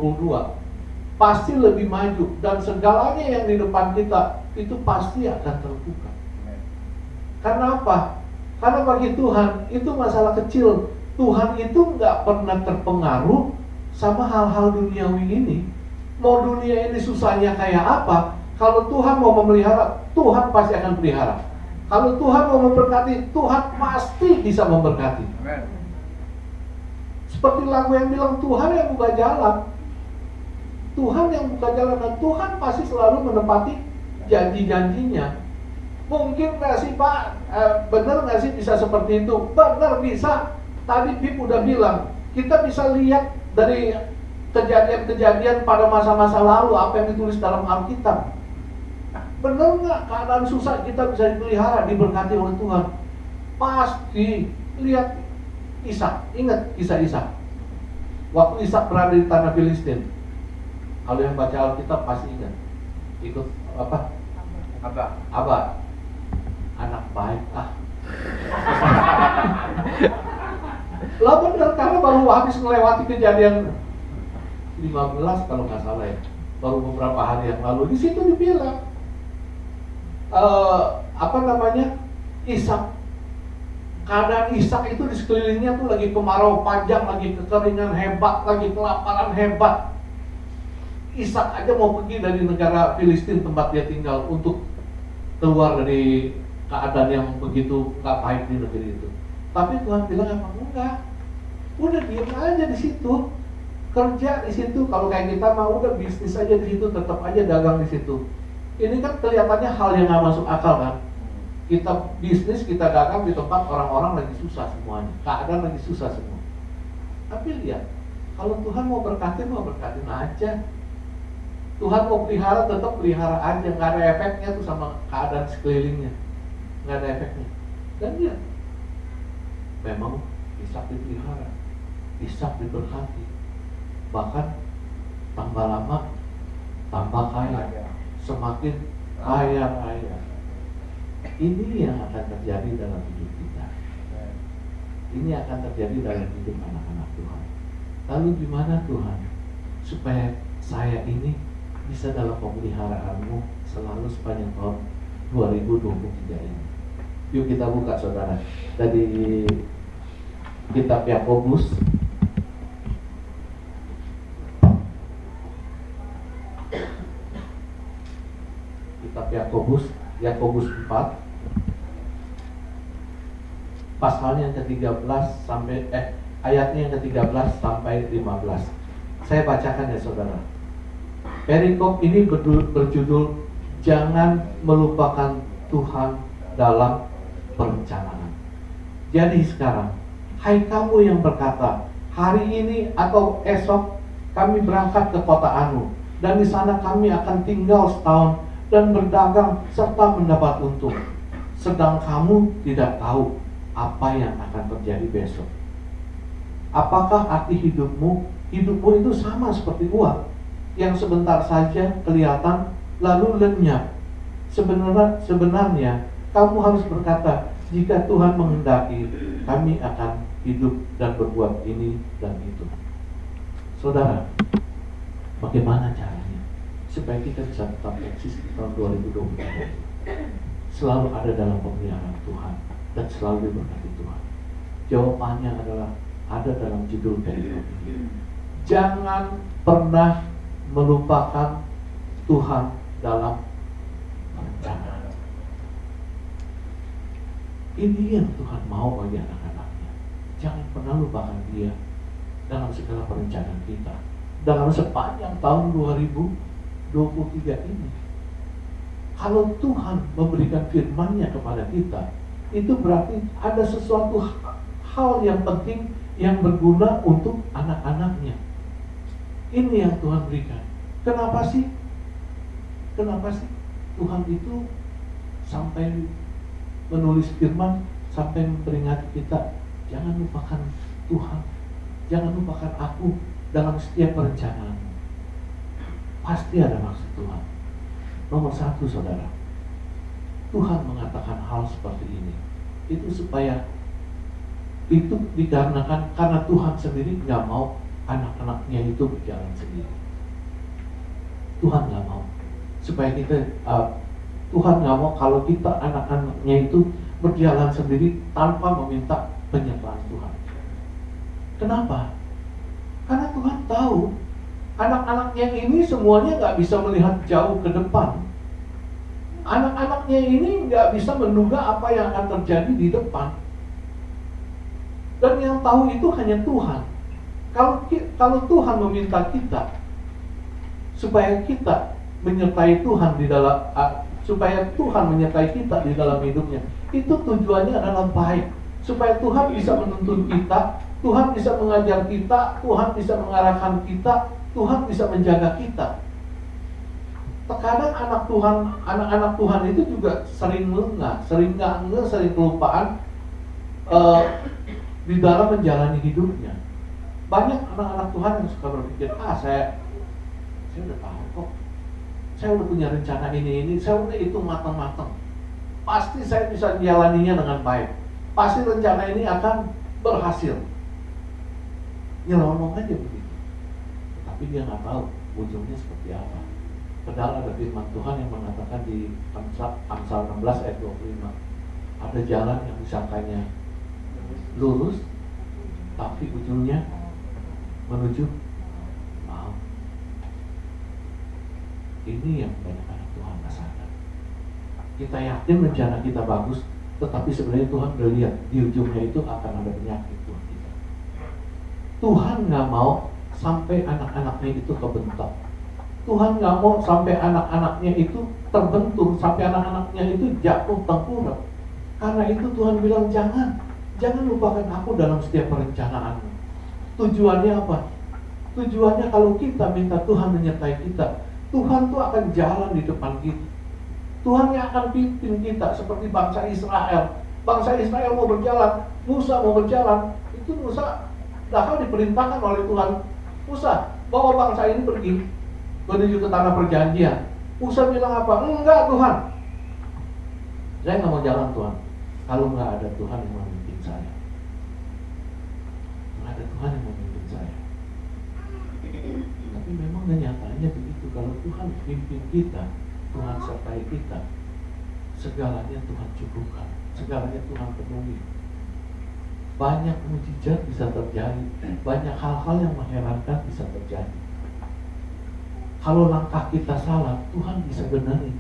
Pasti lebih maju. Dan segalanya yang di depan kita itu pasti akan terbuka. Karena apa? Karena bagi Tuhan itu masalah kecil. Tuhan itu nggak pernah terpengaruh sama hal-hal duniawi ini. Mau dunia ini susahnya kayak apa, kalau Tuhan mau memelihara, Tuhan pasti akan pelihara. Kalau Tuhan mau memberkati, Tuhan pasti bisa memberkati. Amen. Seperti lagu yang bilang, Tuhan yang buka jalan. Tuhan yang buka jalan, dan Tuhan pasti selalu menepati janji-janjinya. Mungkin nggak sih Pak, benar nggak sih bisa seperti itu? Benar bisa. Tadi Bib udah bilang, kita bisa lihat dari kejadian-kejadian pada masa-masa lalu apa yang ditulis dalam Alkitab. Benar nggak keadaan susah kita bisa dipelihara, diberkati oleh Tuhan? Pasti. Lihat Ishak, ingat kisah Ishak. Waktu Ishak berada di tanah Filistin, kalau yang baca Alkitab pasti ingat. Ikut apa? Abah. Anak baik Lah benar, karena baru habis melewati kejadian 15 kalau nggak salah ya, baru beberapa hari yang lalu. Di situ dibilang Ishak, keadaan Ishak itu di sekelilingnya tuh lagi kemarau panjang, lagi kekeringan hebat, lagi kelaparan hebat. Ishak aja mau pergi dari negara Filistin tempat dia tinggal untuk keluar dari keadaan yang begitu nggak baik di negeri itu. Tapi Tuhan bilang apa? Enggak. Udah diam aja di situ. Kerja di situ. Kalau kayak kita mah udah bisnis aja di situ, tetap aja dagang di situ. Ini kan kelihatannya hal yang nggak masuk akal kan? Kita bisnis, kita dagang di tempat orang-orang lagi susah semuanya. Keadaan lagi susah semua. Tapi lihat, kalau Tuhan mau berkatin aja. Tuhan mau pelihara, tetap pelihara aja. Nggak ada efeknya tuh sama keadaan sekelilingnya. Nggak ada efeknya. Dan lihat, memang Ishak dipelihara, Ishak diberkati, bahkan tambah lama tambah kaya, semakin kaya. Ini yang akan terjadi dalam hidup kita. Ini akan terjadi dalam hidup anak-anak Tuhan. Lalu gimana Tuhan supaya saya ini bisa dalam pemeliharaanmu selalu sepanjang tahun 2023 ini. Yuk kita buka saudara dari kitab Yakobus Yakobus 4 pasalnya yang ke-13 sampai ayatnya yang ke-13 sampai 15. Saya bacakan ya saudara. Perikop ini berjudul jangan melupakan Tuhan dalam perencanaan. Jadi sekarang, hai kamu yang berkata, hari ini atau esok kami berangkat ke kota Anu, dan di sana kami akan tinggal setahun dan berdagang serta mendapat untung. Sedang kamu tidak tahu apa yang akan terjadi besok. Apakah arti hidupmu? Hidupmu itu sama seperti uang yang sebentar saja kelihatan lalu lenyap. Sebenarnya kamu harus berkata, jika Tuhan menghendaki, kami akan hidup dan berbuat ini dan itu. Saudara, bagaimana caranya supaya kita bisa tetap eksis di tahun 2023? Selalu ada dalam pemeliharaan Tuhan dan selalu diberkati Tuhan. Jawabannya adalah ada dalam judul perikop ini. Jangan pernah melupakan Tuhan dalam perencanaan. Ini yang Tuhan mau bagi anak-anaknya. Jangan pernah lupakan Dia dalam segala perencanaan kita dalam sepanjang tahun 2023 ini. Kalau Tuhan memberikan firman-Nya kepada kita, itu berarti ada sesuatu hal yang penting yang berguna untuk anak-anaknya. Ini yang Tuhan berikan. Kenapa sih Tuhan itu sampai menulis firman, sampai memperingati kita, jangan lupakan Tuhan, jangan lupakan aku dalam setiap perencanaan. Pasti ada maksud Tuhan. Nomor satu saudara, Tuhan mengatakan hal seperti ini itu supaya itu dikarenakan karena Tuhan sendiri nggak mau anak-anaknya itu berjalan sendiri. Tuhan nggak mau supaya kita Tuhan nggak mau kalau kita anak-anaknya itu berjalan sendiri tanpa meminta penyertaan Tuhan. Kenapa? Karena Tuhan tahu anak-anaknya ini semuanya nggak bisa melihat jauh ke depan. Anak-anaknya ini nggak bisa menduga apa yang akan terjadi di depan. Dan yang tahu itu hanya Tuhan. Kalau Tuhan meminta kita supaya kita menyertai Tuhan di dalam supaya Tuhan menyertai kita di dalam hidupnya, itu tujuannya adalah baik, supaya Tuhan bisa menuntun kita, Tuhan bisa mengajar kita, Tuhan bisa mengarahkan kita, Tuhan bisa menjaga kita. Terkadang anak-anak Tuhan itu juga sering lengah, sering kelupaan di dalam menjalani hidupnya. Banyak anak-anak Tuhan yang suka berpikir, saya udah tahu kok, saya udah punya rencana ini, saya udah hitung matang-matang, pasti saya bisa menjalaninya dengan baik, pasti rencana ini akan berhasil. Nyelonong aja begitu, tapi dia nggak tahu ujungnya seperti apa. Padahal ada firman Tuhan yang mengatakan di Amsal 16 ayat 25, ada jalan yang disangkanya lurus, tapi ujungnya menuju maut. Ini yang banyak anak Tuhan rasakan. Kita yakin rencana kita bagus, tetapi sebenarnya Tuhan udah lihat di ujungnya itu akan ada penyakit buat kita. Tuhan nggak mau sampai anak-anaknya itu kebentak. Tuhan nggak mau sampai anak-anaknya itu terbentur, sampai anak-anaknya itu jatuh tengkurap. Karena itu Tuhan bilang jangan lupakan aku dalam setiap perencanaanmu. Tujuannya apa? Tujuannya kalau kita minta Tuhan menyertai kita, Tuhan tuh akan jalan di depan kita. Tuhan yang akan pimpin kita seperti bangsa Israel. Bangsa Israel mau berjalan, Musa mau berjalan, itu Musa bahkan diperintahkan oleh Tuhan, Musa bawa bangsa ini pergi menuju ke tanah perjanjian. Musa bilang apa? Enggak Tuhan, saya nggak mau jalan Tuhan kalau nggak ada Tuhan yang memimpin saya. Nggak ada Tuhan yang memimpin saya. Tapi memang kenyataannya begitu. kalau Tuhan pimpin kita, Tuhan sertai kita, segalanya Tuhan cukupkan, segalanya Tuhan penuhi. Banyak mujizat bisa terjadi, banyak hal-hal yang mengherankan bisa terjadi. Kalau langkah kita salah, Tuhan bisa benerin.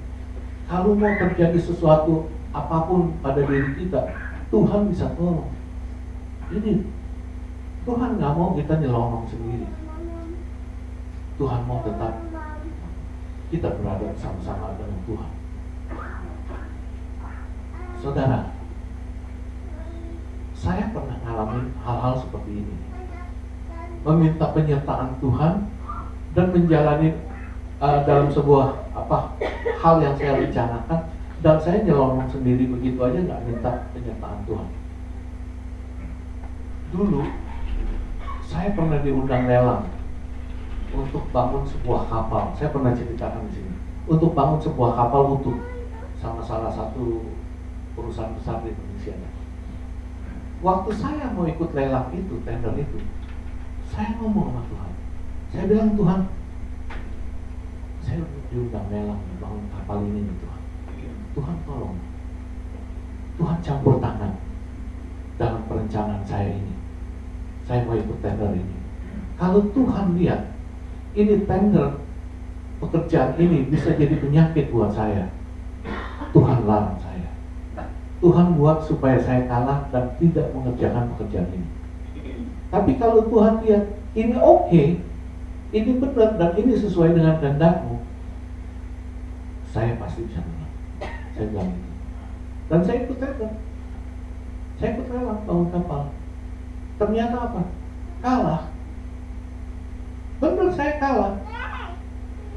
Kalau mau terjadi sesuatu apapun pada diri kita, Tuhan bisa tolong. Ini Tuhan nggak mau kita nyelonong sendiri. Tuhan mau tetap kita berada bersama-sama dengan Tuhan. Saudara, saya pernah ngalamin hal-hal seperti ini, meminta penyertaan Tuhan dan menjalani dalam sebuah hal yang saya rencanakan, dan saya nyelonong sendiri begitu aja, nggak minta penyertaan Tuhan. Dulu saya pernah diundang lelang untuk bangun sebuah kapal. Saya pernah ceritakan di sini, untuk bangun sebuah kapal utuh sama salah satu perusahaan besar di Indonesia. Waktu saya mau ikut lelang itu, tender itu, saya ngomong sama Tuhan. Saya bilang, Tuhan, saya diundang lelang bangun kapal ini nih, Tuhan. Tuhan tolong, Tuhan campur tangan dalam perencanaan saya ini. Saya mau ikut tender ini. Kalau Tuhan lihat ini tender, pekerjaan ini bisa jadi penyakit buat saya, Tuhan larang saya. Tuhan buat supaya saya kalah dan tidak mengerjakan pekerjaan ini. Tapi kalau Tuhan lihat ini oke, ini benar dan ini sesuai dengan kehendak-Mu, saya pasti bisa menang. Saya bilang itu. Dan saya ikut tender. Saya ikut lelang bangun kapal. Ternyata apa? Kalah. Benar, saya kalah.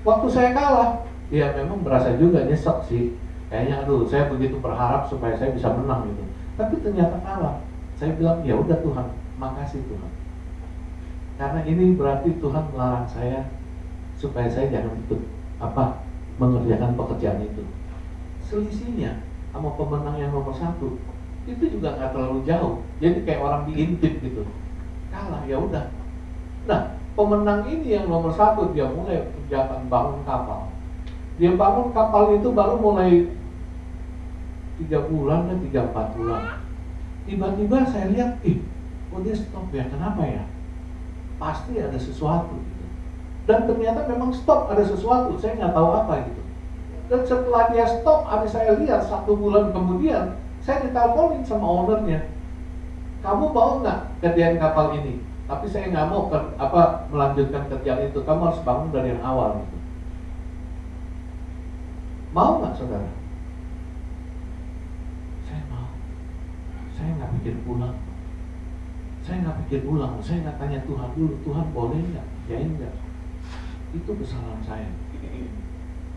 Waktu saya kalah, ya memang berasa juga nyesek sih. Kayaknya aduh, saya begitu berharap supaya saya bisa menang gitu. Tapi ternyata kalah. Saya bilang, ya udah Tuhan, makasih Tuhan. Karena ini berarti Tuhan melarang saya supaya saya jangan ikut mengerjakan pekerjaan itu. Selisihnya sama pemenang yang nomor 1 itu juga nggak terlalu jauh. Jadi kayak orang diintip gitu. Kalah, ya udah. Nah, pemenang ini yang nomor 1 dia mulai kerjakan bangun kapal. Dia bangun kapal itu baru mulai 3 bulan dan 3-4 bulan. Tiba-tiba saya lihat, kok dia stop ya? Kenapa ya? Pasti ada sesuatu gitu. Dan ternyata memang stop, ada sesuatu. Saya nggak tahu apa gitu. Dan setelah dia stop, habis saya lihat 1 bulan kemudian, saya diteleponin sama ownernya. Kamu mau nggak kerjaan kapal ini? Tapi saya nggak mau melanjutkan kerjaan itu. Kamu harus bangun dari yang awal gitu. Mau nggak saudara? Saya mau. Saya nggak pikir pulang. Saya nggak pikir pulang. Saya nggak tanya Tuhan dulu. Tuhan boleh nggak? Yain nggak? Itu kesalahan saya.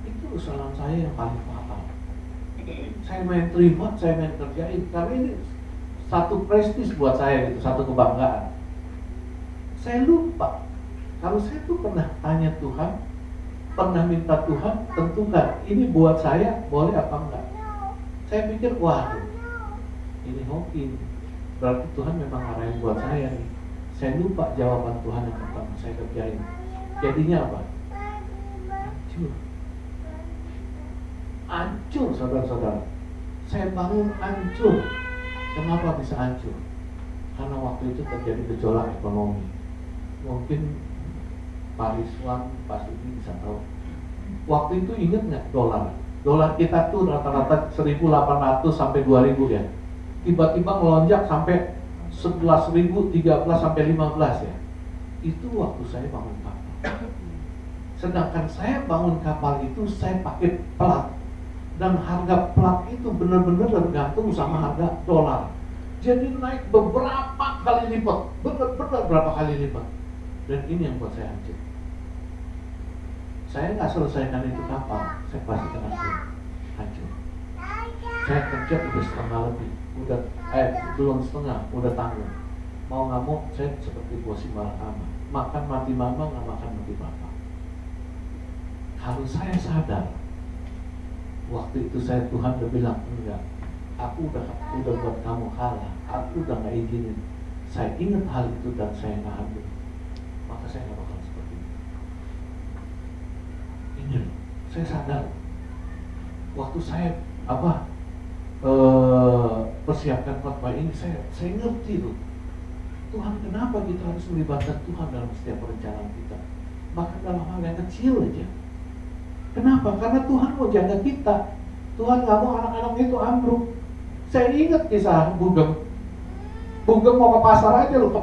Itu kesalahan saya yang paling fatal. Saya main terima, saya main kerjain. Karena ini satu prestis buat saya gitu, satu kebanggaan. Saya lupa kalau saya tuh pernah tanya Tuhan, pernah minta Tuhan tentukan ini buat saya boleh apa enggak. Saya pikir waduh, ini hoki, berarti Tuhan memang arahin buat saya nih. Saya lupa jawaban Tuhan yang pertama saya kerjain. Jadinya apa? Hancur. Hancur saudara-saudara. Saya bangun hancur. Kenapa bisa hancur? Karena waktu itu terjadi gejolak ekonomi. Mungkin Pak Rizwan pasti bisa tahu. Waktu itu ingat nggak dolar? Dolar kita tuh rata-rata 1.800 sampai 2.000 ya. Tiba-tiba melonjak sampai 11.000, 13 sampai 15 ya. Itu waktu saya bangun kapal. Sedangkan saya bangun kapal itu saya pakai plat. Dan harga plat itu benar-benar tergantung sama harga dolar. Jadi naik beberapa kali lipat, benar-benar berapa kali lipat. Dan ini yang buat saya hancur. Saya nggak selesaikan itu kapal, saya pasti kena hancur. Saya kerja udah setengah lebih, belum setengah, udah tanggung. Mau nggak mau, saya seperti bosi malakama. Makan mati mama, nggak makan mati papa. Kalau saya sadar, waktu itu Tuhan udah bilang, enggak, aku udah buat kamu kalah, aku udah nggak izinin. Saya ingat hal itu dan saya nggak ambil, maka saya nggak bakal seperti itu. saya sadar waktu saya persiapkan khotbah ini, saya ngerti loh, Tuhan kenapa kita harus melibatkan Tuhan dalam setiap perencanaan kita, bahkan dalam hal yang kecil aja. Kenapa? Karena Tuhan mau jaga kita. Tuhan nggak mau anak-anak itu ambruk. Saya ingat kisah Bugem mau ke pasar aja loh, ke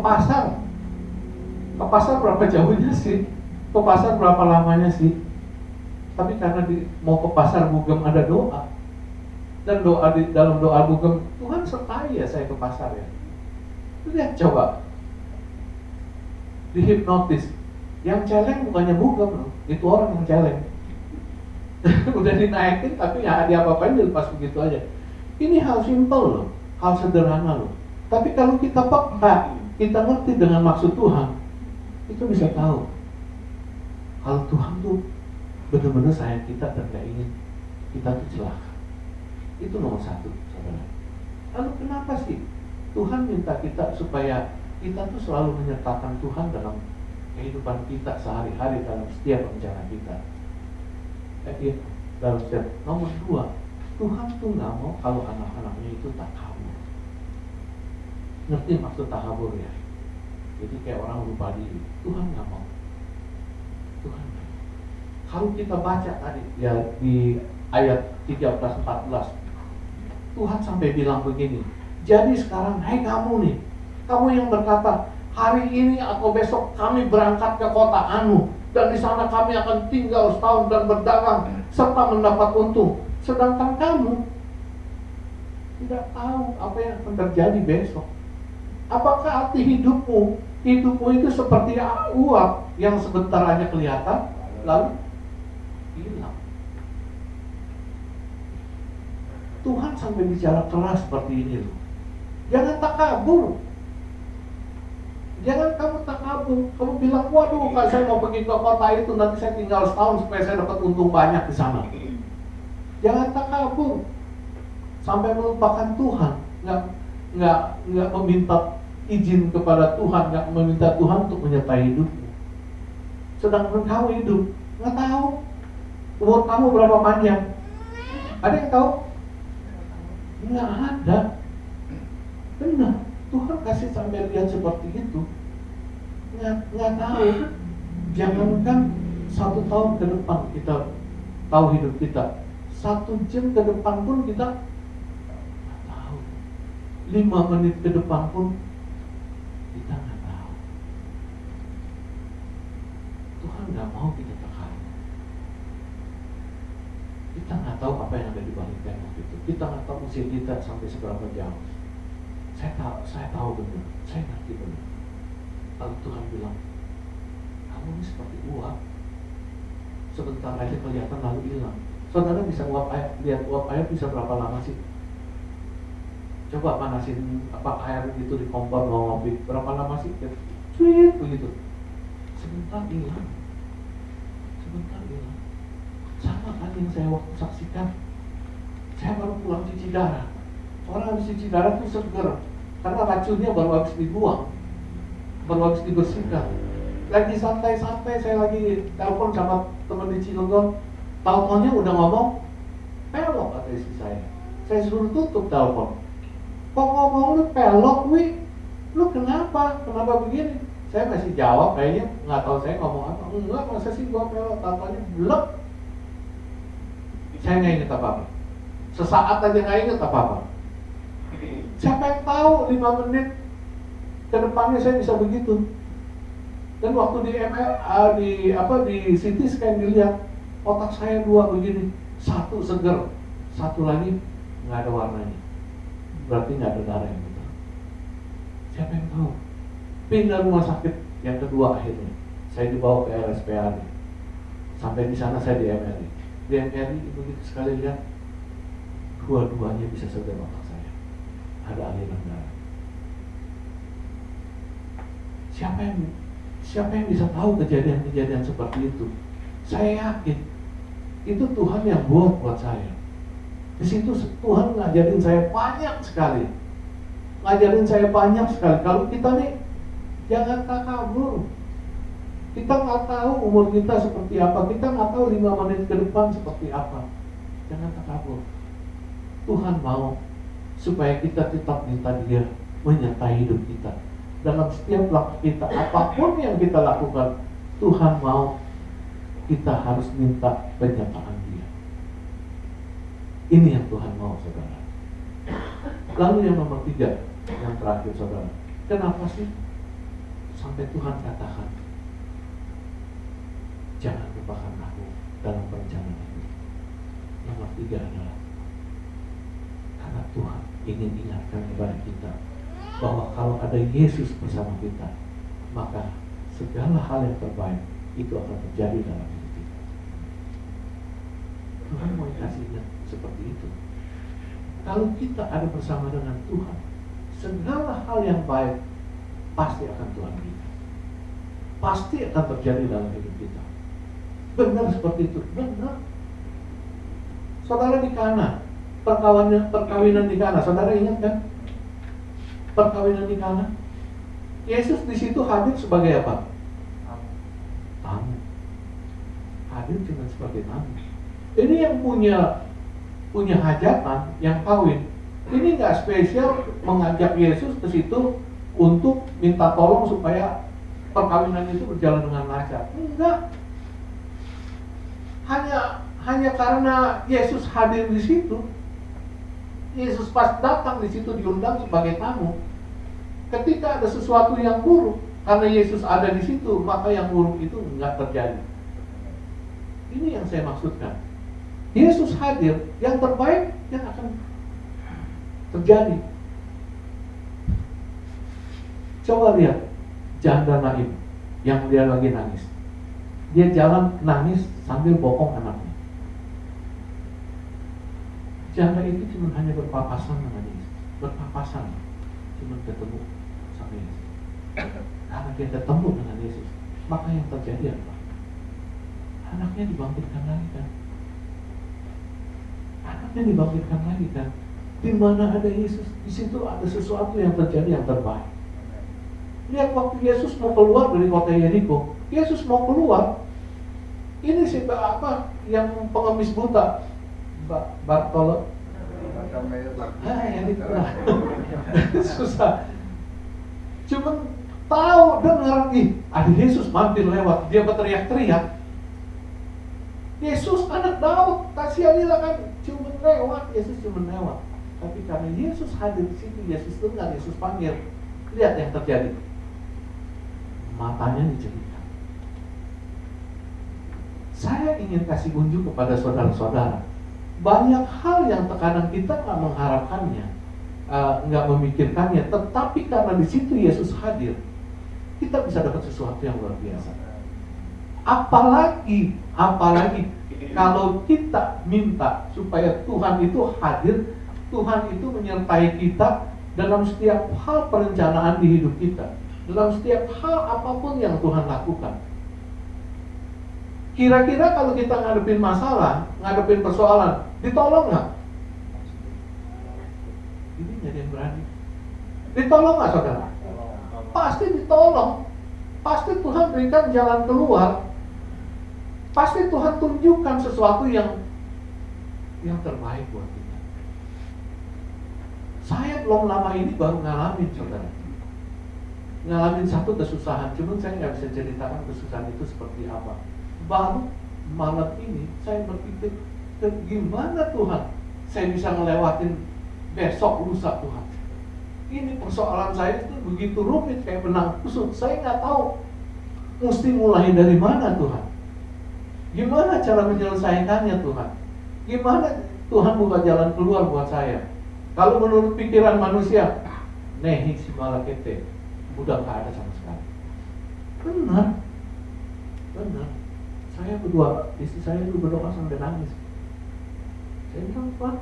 pasar berapa jauhnya sih? Ke pasar berapa lamanya sih? Tapi karena mau ke pasar Bugem ada doa, dan dalam doa Bugem, Tuhan sertai ya saya ke pasar ya. Lihat coba, dihipnotis. Yang celeng bukannya Bugem loh, itu orang yang celeng. Udah dinaikin tapi ya diapa-apain dilepas begitu aja. Ini hal simple loh, hal sederhana loh. Tapi kalau kita peka, kita ngerti dengan maksud Tuhan, itu bisa tahu kalau Tuhan tuh benar-benar sayang kita dan gak ingin kita tuh celaka. Itu nomor satu, saudara. Lalu kenapa sih Tuhan minta kita supaya kita tuh selalu menyertakan Tuhan dalam kehidupan kita sehari-hari, dalam setiap rencana kita? Dalam setiap. Nomor dua, Tuhan tuh nggak mau kalau anak-anaknya itu takabur. Ngerti maksud takabur ya? Jadi kayak orang lupa diri. Tuhan nggak mau. Tuhan nggak mau. Kalau kita baca tadi ya di ayat 13-14, Tuhan sampai bilang begini. Jadi sekarang, hai kamu nih, kamu yang berkata, hari ini atau besok kami berangkat ke kota Anu, dan di sana kami akan tinggal setahun dan berdagang serta mendapat untung. Sedangkan kamu tidak tahu apa yang akan terjadi besok. Apakah arti hidupmu? Hidupmu itu seperti uap yang sebentar aja kelihatan lalu hilang. Tuhan sampai bicara keras seperti ini loh. Jangan takabur. Jangan kamu takabur. Kamu bilang, waduh, kalau saya mau pergi ke kota itu, nanti saya tinggal setahun supaya saya dapat untung banyak di sana. Jangan takabur sampai melupakan Tuhan. Nggak meminta izin kepada Tuhan, nggak meminta Tuhan untuk menyertai hidupmu. Sedangkan kamu hidup, nggak tahu umur kamu berapa panjang. Ada yang tahu? Nggak ada. Benar. Tuhan kasih sampai lihat seperti itu, nggak tahu. Jangankan 1 tahun ke depan kita tahu hidup kita, 1 jam ke depan pun kita nggak tahu. 5 menit ke depan pun kita nggak tahu. Tuhan nggak mau kita terkabur. Kita nggak tahu apa yang ada di balik tembok itu. Kita nggak tahu usia kita sampai seberapa jauh. Saya tahu benar, saya ngerti benar. Lalu Tuhan bilang, kamu ini seperti uap, sebentar aja kelihatan lalu hilang. Saudara bisa lihat uap air bisa berapa lama sih? Coba panasin air gitu di kompor mau ngopi, berapa lama sih? Cuit begitu, sebentar hilang, sebentar hilang. Sama kan yang saya waktu saksikan. Saya baru pulang cuci darah. Orang habis cuci darah itu seger, karena racunnya baru habis dibuang, baru habis dibersihkan. Lagi santai-santai, saya lagi telepon sama teman di Cilegon, tahu-tahunya udah ngomong, pelok kata istri saya. Saya suruh tutup telepon. Kok ngomong lu pelok, wi? Lu kenapa? Kenapa begini? Saya masih jawab, kayaknya nggak tahu saya ngomong apa. Enggak, masa sih gua pelok? Tahu-tahunya blek. Saya nggak inget apa-apa. Sesaat aja nggak inget apa-apa. Siapa yang tahu 5 menit ke depannya saya bisa begitu. Dan waktu di di CT scan dilihat otak saya 2 begini, 1 seger, 1 lagi nggak ada warnanya. Berarti nggak ada darah yang betul. Siapa yang tahu? Pindah rumah sakit yang kedua akhirnya saya dibawa ke RSPAD. Sampai di sana saya di MRI. Di MRI begitu sekali lihat, dua-duanya bisa seger otak saya. Ada aliran darah. Siapa yang bisa tahu kejadian-kejadian seperti itu? Saya yakin itu Tuhan yang buat saya. Di situ Tuhan ngajarin saya banyak sekali. Kalau kita nih jangan takabur. Kita nggak tahu umur kita seperti apa, kita nggak tahu 5 menit ke depan seperti apa. Jangan takabur. Tuhan mau supaya kita tetap minta Dia menyertai hidup kita. Dalam setiap langkah kita, apapun yang kita lakukan, Tuhan mau kita harus minta penyertaan Dia. Ini yang Tuhan mau, saudara. Lalu yang nomor 3, yang terakhir, saudara. Kenapa sih sampai Tuhan katakan, jangan lupakan aku dalam perencanaan hidup? Nomor 3 adalah karena Tuhan ingin ingatkan kepada kita bahwa kalau ada Yesus bersama kita, maka segala hal yang terbaik itu akan terjadi dalam hidup kita. Tuhan mau kasih ingat seperti itu. Kalau kita ada bersama dengan Tuhan, segala hal yang baik pasti akan Tuhan berikan. Pasti akan terjadi dalam hidup kita. Benar seperti itu, benar. Saudara di Kana, perkawinan di Kana, saudara ingat kan? Perkawinan di Kana. Yesus di situ hadir sebagai apa? Tamu. Hadir cuma sebagai tamu. Ini yang punya hajatan, yang kawin. Ini nggak spesial mengajak Yesus ke situ untuk minta tolong supaya perkawinan itu berjalan dengan lancar. Enggak. Hanya karena Yesus hadir di situ, Yesus pas datang di situ diundang sebagai tamu. Ketika ada sesuatu yang buruk, karena Yesus ada di situ, maka yang buruk itu enggak terjadi. Ini yang saya maksudkan. Yesus hadir, yang terbaik yang akan terjadi. Coba lihat janda Naim yang dia lagi nangis. Dia jalan nangis sambil bokong anaknya. Janda itu cuma hanya berpapasan dengan Yesus. Berpapasan, cuma ketemu sama Yesus. Karena dia ketemu dengan Yesus, maka yang terjadi apa? Anaknya dibangkitkan lagi kan? Anaknya dibangkitkan lagi kan? Di mana ada Yesus, di situ ada sesuatu yang terjadi yang terbaik. Lihat waktu Yesus mau keluar dari kota Yeriko, Yesus mau keluar. Ini sih apa yang pengemis buta, Bartolo. Yang itu susah. Cuman tahu dengar ada Yesus mampir lewat, dia berteriak-teriak. Yesus anak Daud, kasihanilah kami. Cuma lewat, Yesus cuma lewat. Tapi karena Yesus hadir di situ, Yesus dengar, Yesus panggil. Lihat yang terjadi. Matanya diceritakan. Saya ingin kasih unjuk kepada saudara-saudara. Banyak hal yang terkadang kita nggak mengharapkannya, nggak memikirkannya, tetapi karena di situ Yesus hadir, kita bisa dapat sesuatu yang luar biasa. Apalagi kalau kita minta supaya Tuhan itu hadir, Tuhan itu menyertai kita dalam setiap hal perencanaan di hidup kita, dalam setiap hal apapun yang Tuhan lakukan. Kira-kira kalau kita ngadepin masalah, ngadepin persoalan, ditolong nggak? Ini jadi yang berani. Ditolong nggak, saudara? Pasti ditolong. Pasti Tuhan berikan jalan keluar. Pasti Tuhan tunjukkan sesuatu yang terbaik buat kita. Saya belum lama ini baru ngalamin, saudara. Ngalamin satu kesusahan, cuman saya nggak bisa ceritakan kesusahan itu seperti apa. Baru malam ini saya berpikir, gimana Tuhan saya bisa ngelewatin besok lusa Tuhan. Ini persoalan saya itu begitu rumit kayak benang kusut. Saya nggak tahu mesti mulai dari mana Tuhan. Gimana cara menyelesaikannya Tuhan? Gimana Tuhan buka jalan keluar buat saya? Kalau menurut pikiran manusia, nehi si malakete, udah nggak ada sama sekali. Benar. Saya berdua, istri saya dulu berdoa sampai nangis. Saya bilang, Tuhan,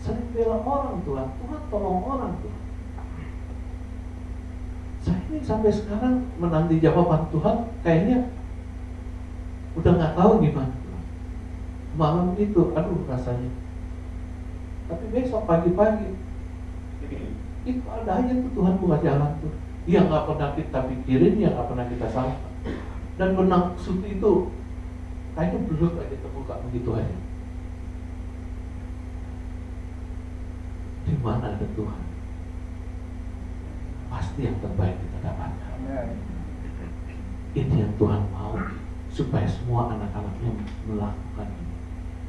sering bela orang Tuhan, Tuhan tolong orang Tuhan. Saya ini sampai sekarang menanti jawaban Tuhan, kayaknya udah nggak tahu gimana Tuhan. Malam itu, aduh rasanya. Tapi besok pagi-pagi, itu ada aja tuh Tuhan buka jalan tuh. yang nggak pernah kita pikirin, yang nggak pernah kita sangka. Dan bermaksud itu kayaknya belum aja terbuka begitu aja. Di mana ada Tuhan, pasti yang terbaik kita dapatkan. Ini yang Tuhan mau, supaya semua anak-anaknya melakukan ini.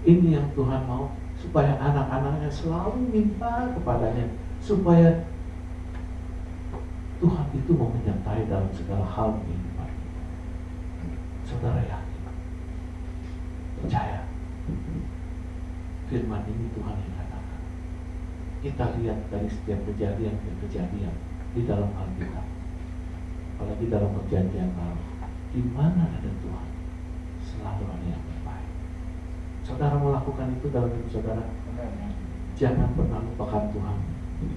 Ini yang Tuhan mau, supaya anak-anaknya selalu minta kepadanya, supaya Tuhan itu mau menyertai dalam segala hal kehidupan kita. Saudara yakin, percaya, firman ini Tuhan yang katakan. Kita lihat dari setiap kejadian ke kejadian di dalam Alkitab, apalagi dalam perjanjian baru, di mana ada Tuhan, selalu ada yang terbaik. Saudara melakukan itu dalam hidup saudara, jangan pernah lupakan Tuhan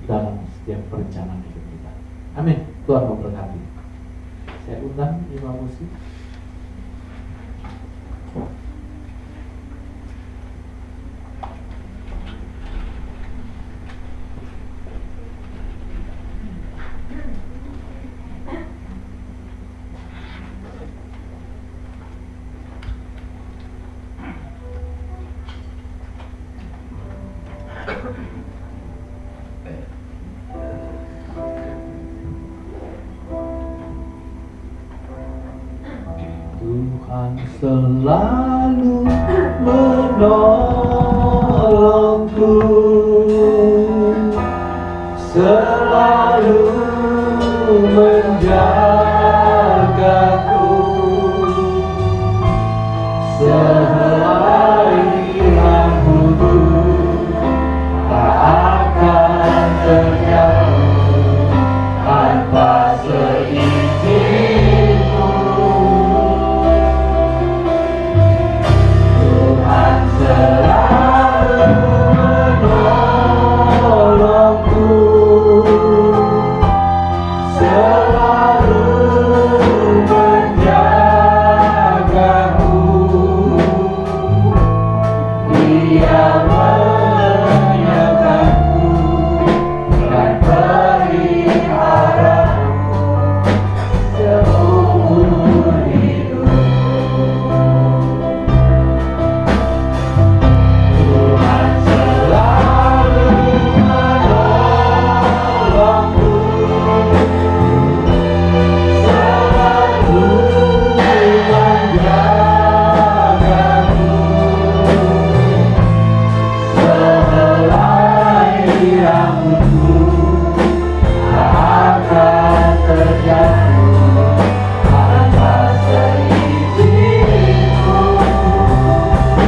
dalam setiap perencanaan hidup kita. Amin. Tuhan memberkati. Saya undang imam musik. Tuhan selalu menolongku, selalu menjagaku, sehelai rambutku tak akan terjatuh tanpa seizinku. Tuhan selalu menolongku, selalu menjagaku. Dia menyertaku dan peliharaku seumur hidup. Tuhan selalu menolongku, selalu menjagaku, sehelai rambutku tak akan terjatuh tanpa seizinku. Tuhan selalu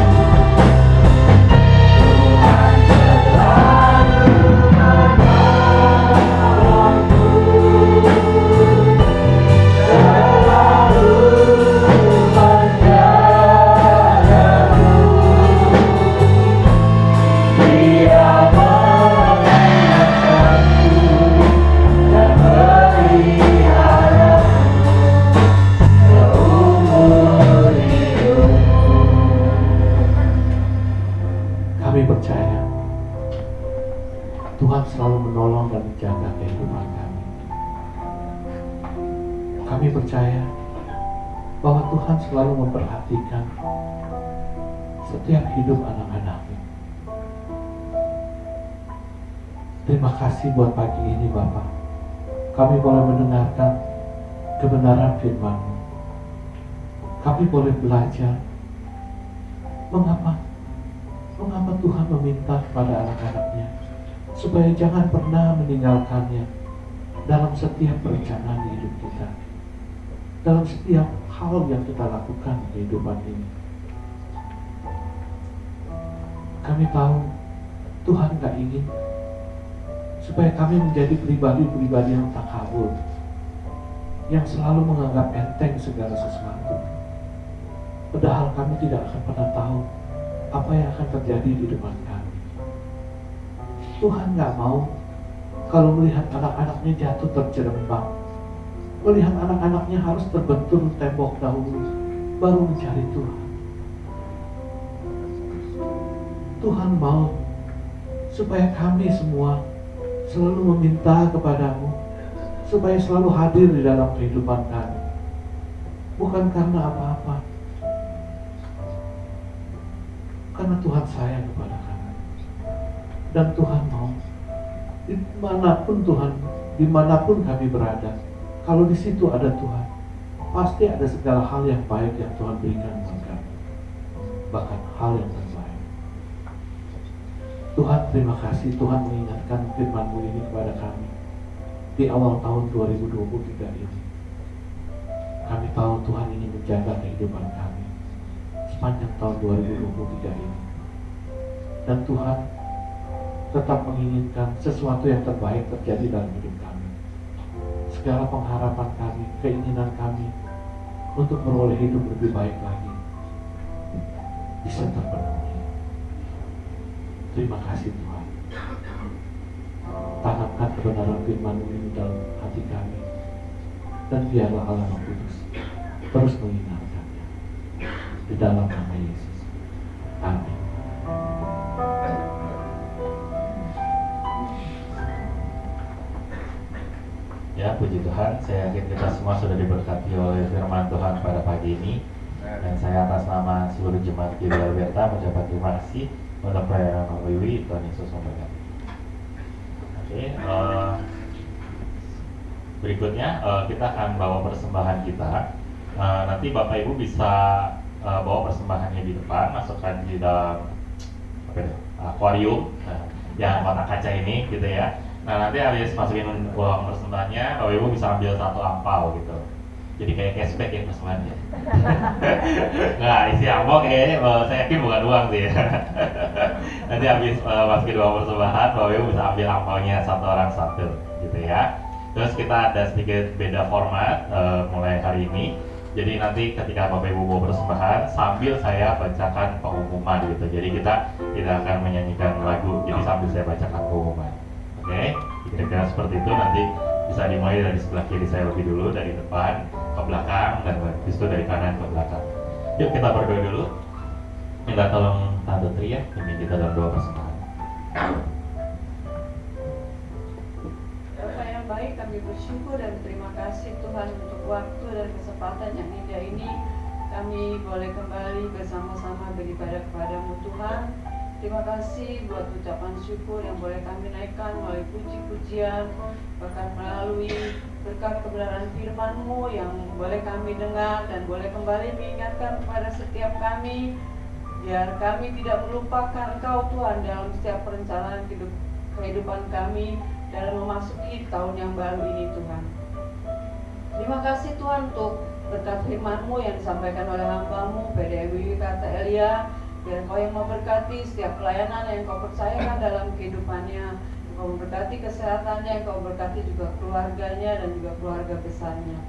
menolongku, selalu menjagaku. Dia mengingatkanku dan meliharaku seumur hidup. Kami percaya Tuhan selalu menolong dan menjaga kehidupan kami. Kami percaya bahwa Tuhan selalu memperhatikan setiap hidup anak-anak-Nya. Terima kasih buat pagi ini Bapak. Kami boleh mendengarkan kebenaran firman-Mu. Kami boleh belajar mengapa Tuhan meminta kepada anak-anak-Nya supaya jangan pernah meninggalkannya dalam setiap perencanaan di hidup kita, dalam setiap hal yang kita lakukan di kehidupan ini. Kami tahu Tuhan gak ingin supaya kami menjadi pribadi-pribadi yang takabur, yang selalu menganggap enteng segala sesuatu. Padahal kami tidak akan pernah tahu apa yang akan terjadi di depan kami. Tuhan gak mau kalau melihat anak-anaknya jatuh terjerembab, melihat anak-anaknya harus terbentur tembok dahulu, baru mencari Tuhan. Tuhan mau supaya kami semua selalu meminta kepadamu, supaya selalu hadir di dalam kehidupan kami. Bukan karena apa-apa, karena Tuhan sayang kepada kami. Dan Tuhan mau dimanapun kami berada, kalau di situ ada Tuhan, pasti ada segala hal yang baik yang Tuhan berikan buat kami, bahkan hal yang terbaik. Tuhan, terima kasih Tuhan mengingatkan firman-Mu ini kepada kami di awal tahun 2023 ini. Kami tahu Tuhan ini menjaga kehidupan kami sepanjang tahun 2023 ini. Dan Tuhan tetap menginginkan sesuatu yang terbaik terjadi dalam hidup kami. Segala pengharapan kami, keinginan kami untuk memperoleh hidup lebih baik lagi bisa terpenuhi. Terima kasih Tuhan. Tanamkan kebenaran firman-Mu ini dalam hati kami, dan biarlah Allah Roh Kudus terus mengingatkannya di dalam nama Yesus. Amin. Ya, puji Tuhan, saya yakin kita semua sudah diberkati oleh firman Tuhan pada pagi ini. Dan saya atas nama seluruh jemaat GBI Alberta mengucapkan terima kasih untuk pelayanan Pak Wiwi. Tuhan Yesus memberkati. Oke, berikutnya kita akan bawa persembahan kita. Nanti Bapak Ibu bisa bawa persembahannya di depan, masukkan di dalam akuarium yang kotak kaca ini gitu ya. Nah, nanti habis masukin uang persembahannya, Bapak Ibu bisa ambil satu angpau gitu. Jadi kayak cashback ya persembahannya. Nah, isi angpau kayaknya saya yakin bukan uang sih. Nanti habis masukin uang persembahan, Bapak Ibu bisa ambil angpaunya satu orang satu gitu ya. Terus kita ada sedikit beda format mulai hari ini. Jadi nanti ketika Bapak Ibu bawa persembahan, sambil saya bacakan pengumuman gitu. Jadi kita tidak akan menyanyikan lagu, jadi sambil saya bacakan pengumuman. Oke, kira-kira seperti itu. Nanti bisa dimulai dari sebelah kiri saya lebih dulu, dari depan ke belakang, dan habis itu dari kanan ke belakang. Yuk kita berdoa dulu. Minta tolong Tante Tri ya, pimpin kita dalam doa persembahan. Bapak yang baik, kami bersyukur dan terima kasih Tuhan untuk waktu dan kesempatan yang indah ini. Kami boleh kembali bersama-sama beribadah kepadamu Tuhan. Terima kasih buat ucapan syukur yang boleh kami naikkan melalui puji-pujian, bahkan melalui berkat kebenaran firman-Mu yang boleh kami dengar dan boleh kembali mengingatkan kepada setiap kami, biar kami tidak melupakan Engkau Tuhan dalam setiap perencanaan kehidupan kami dalam memasuki tahun yang baru ini Tuhan. Terima kasih Tuhan untuk berkat firman-Mu yang disampaikan oleh hamba-Mu PDW Kata Elia. Biar Kau yang memberkati setiap pelayanan yang Kau percayakan dalam kehidupannya. Kau memberkati kesehatannya, Kau memberkati juga keluarganya dan juga keluarga besarnya.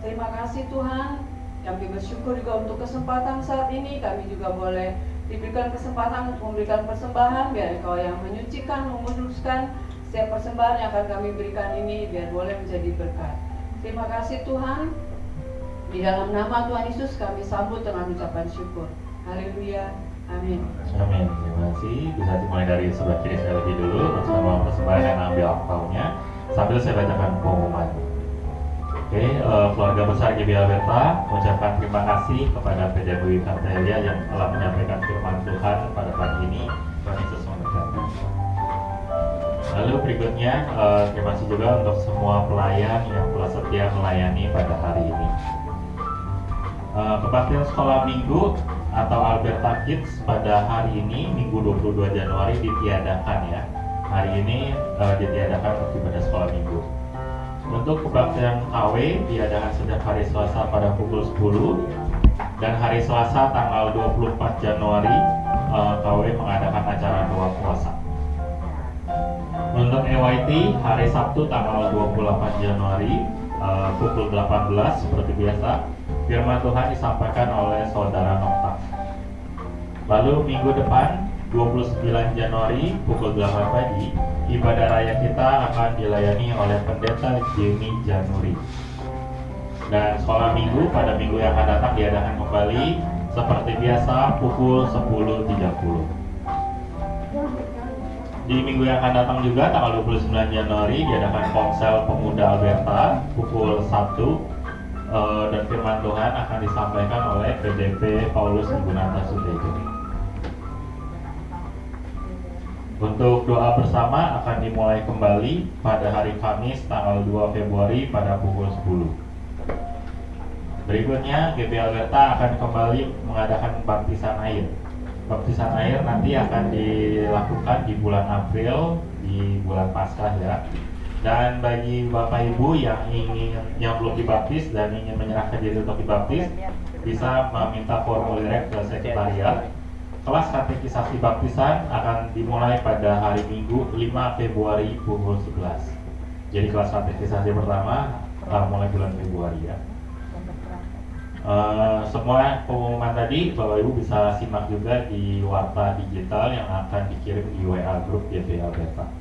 Terima kasih Tuhan. Kami bersyukur juga untuk kesempatan saat ini. Kami juga boleh diberikan kesempatan untuk memberikan persembahan. Biar Kau yang menyucikan, menguduskan setiap persembahan yang akan kami berikan ini, biar boleh menjadi berkat. Terima kasih Tuhan. Di dalam nama Tuhan Yesus kami sambut dengan ucapan syukur. Haleluya. Amin. Amin. Terima kasih. Bisa dimulai dari sebelah kiri saya lebih dulu, masukkan uang persembahan dan ambil angpaunya sambil saya bacakan pengumuman. Oke, keluarga besar GBI Alberta mengucapkan terima kasih kepada PDW Kata Elia yang telah menyampaikan firman Tuhan pada pagi ini. Tuhan Yesus memberkati. Lalu berikutnya, terima kasih juga untuk semua pelayan yang telah setia melayani pada hari ini. Kebaktian sekolah minggu atau Alberta Kids pada hari ini, Minggu 22 Januari ditiadakan ya. Hari ini ditiadakan untuk ibadah sekolah minggu. Untuk kebaktian KW diadakan sejak hari Selasa pada pukul 10, dan hari Selasa tanggal 24 Januari KW mengadakan acara doa puasa. Untuk EYT hari Sabtu tanggal 28 Januari pukul 18 seperti biasa. Firman Tuhan disampaikan oleh Saudara Nokta. Lalu minggu depan 29 Januari pukul 8 pagi, ibadah raya kita akan dilayani oleh Pendeta Jamie Januri. Dan sekolah minggu pada minggu yang akan datang diadakan kembali seperti biasa pukul 10.30. Di minggu yang akan datang juga tanggal 29 Januari diadakan Komsel Pemuda Alberta pukul 1 dan firman Tuhan akan disampaikan oleh PDP Paulus Igunata Sutejo. Untuk doa bersama akan dimulai kembali pada hari Kamis tanggal 2 Februari pada pukul 10. Berikutnya GP Alberta akan kembali mengadakan baptisan air. Baptisan air nanti akan dilakukan di bulan April, di bulan Paskah ya. Dan bagi Bapak Ibu yang belum dibaptis dan ingin menyerahkan diri untuk dibaptis, bisa meminta formulir ke sekretariat. Kelas katekisasi baptisan akan dimulai pada hari Minggu 5 Februari pukul 11. Jadi kelas katekisasi pertama mulai bulan Februari ya. Semua pengumuman tadi Bapak Ibu bisa simak juga di warta digital yang akan dikirim di WA grup GP Alberta.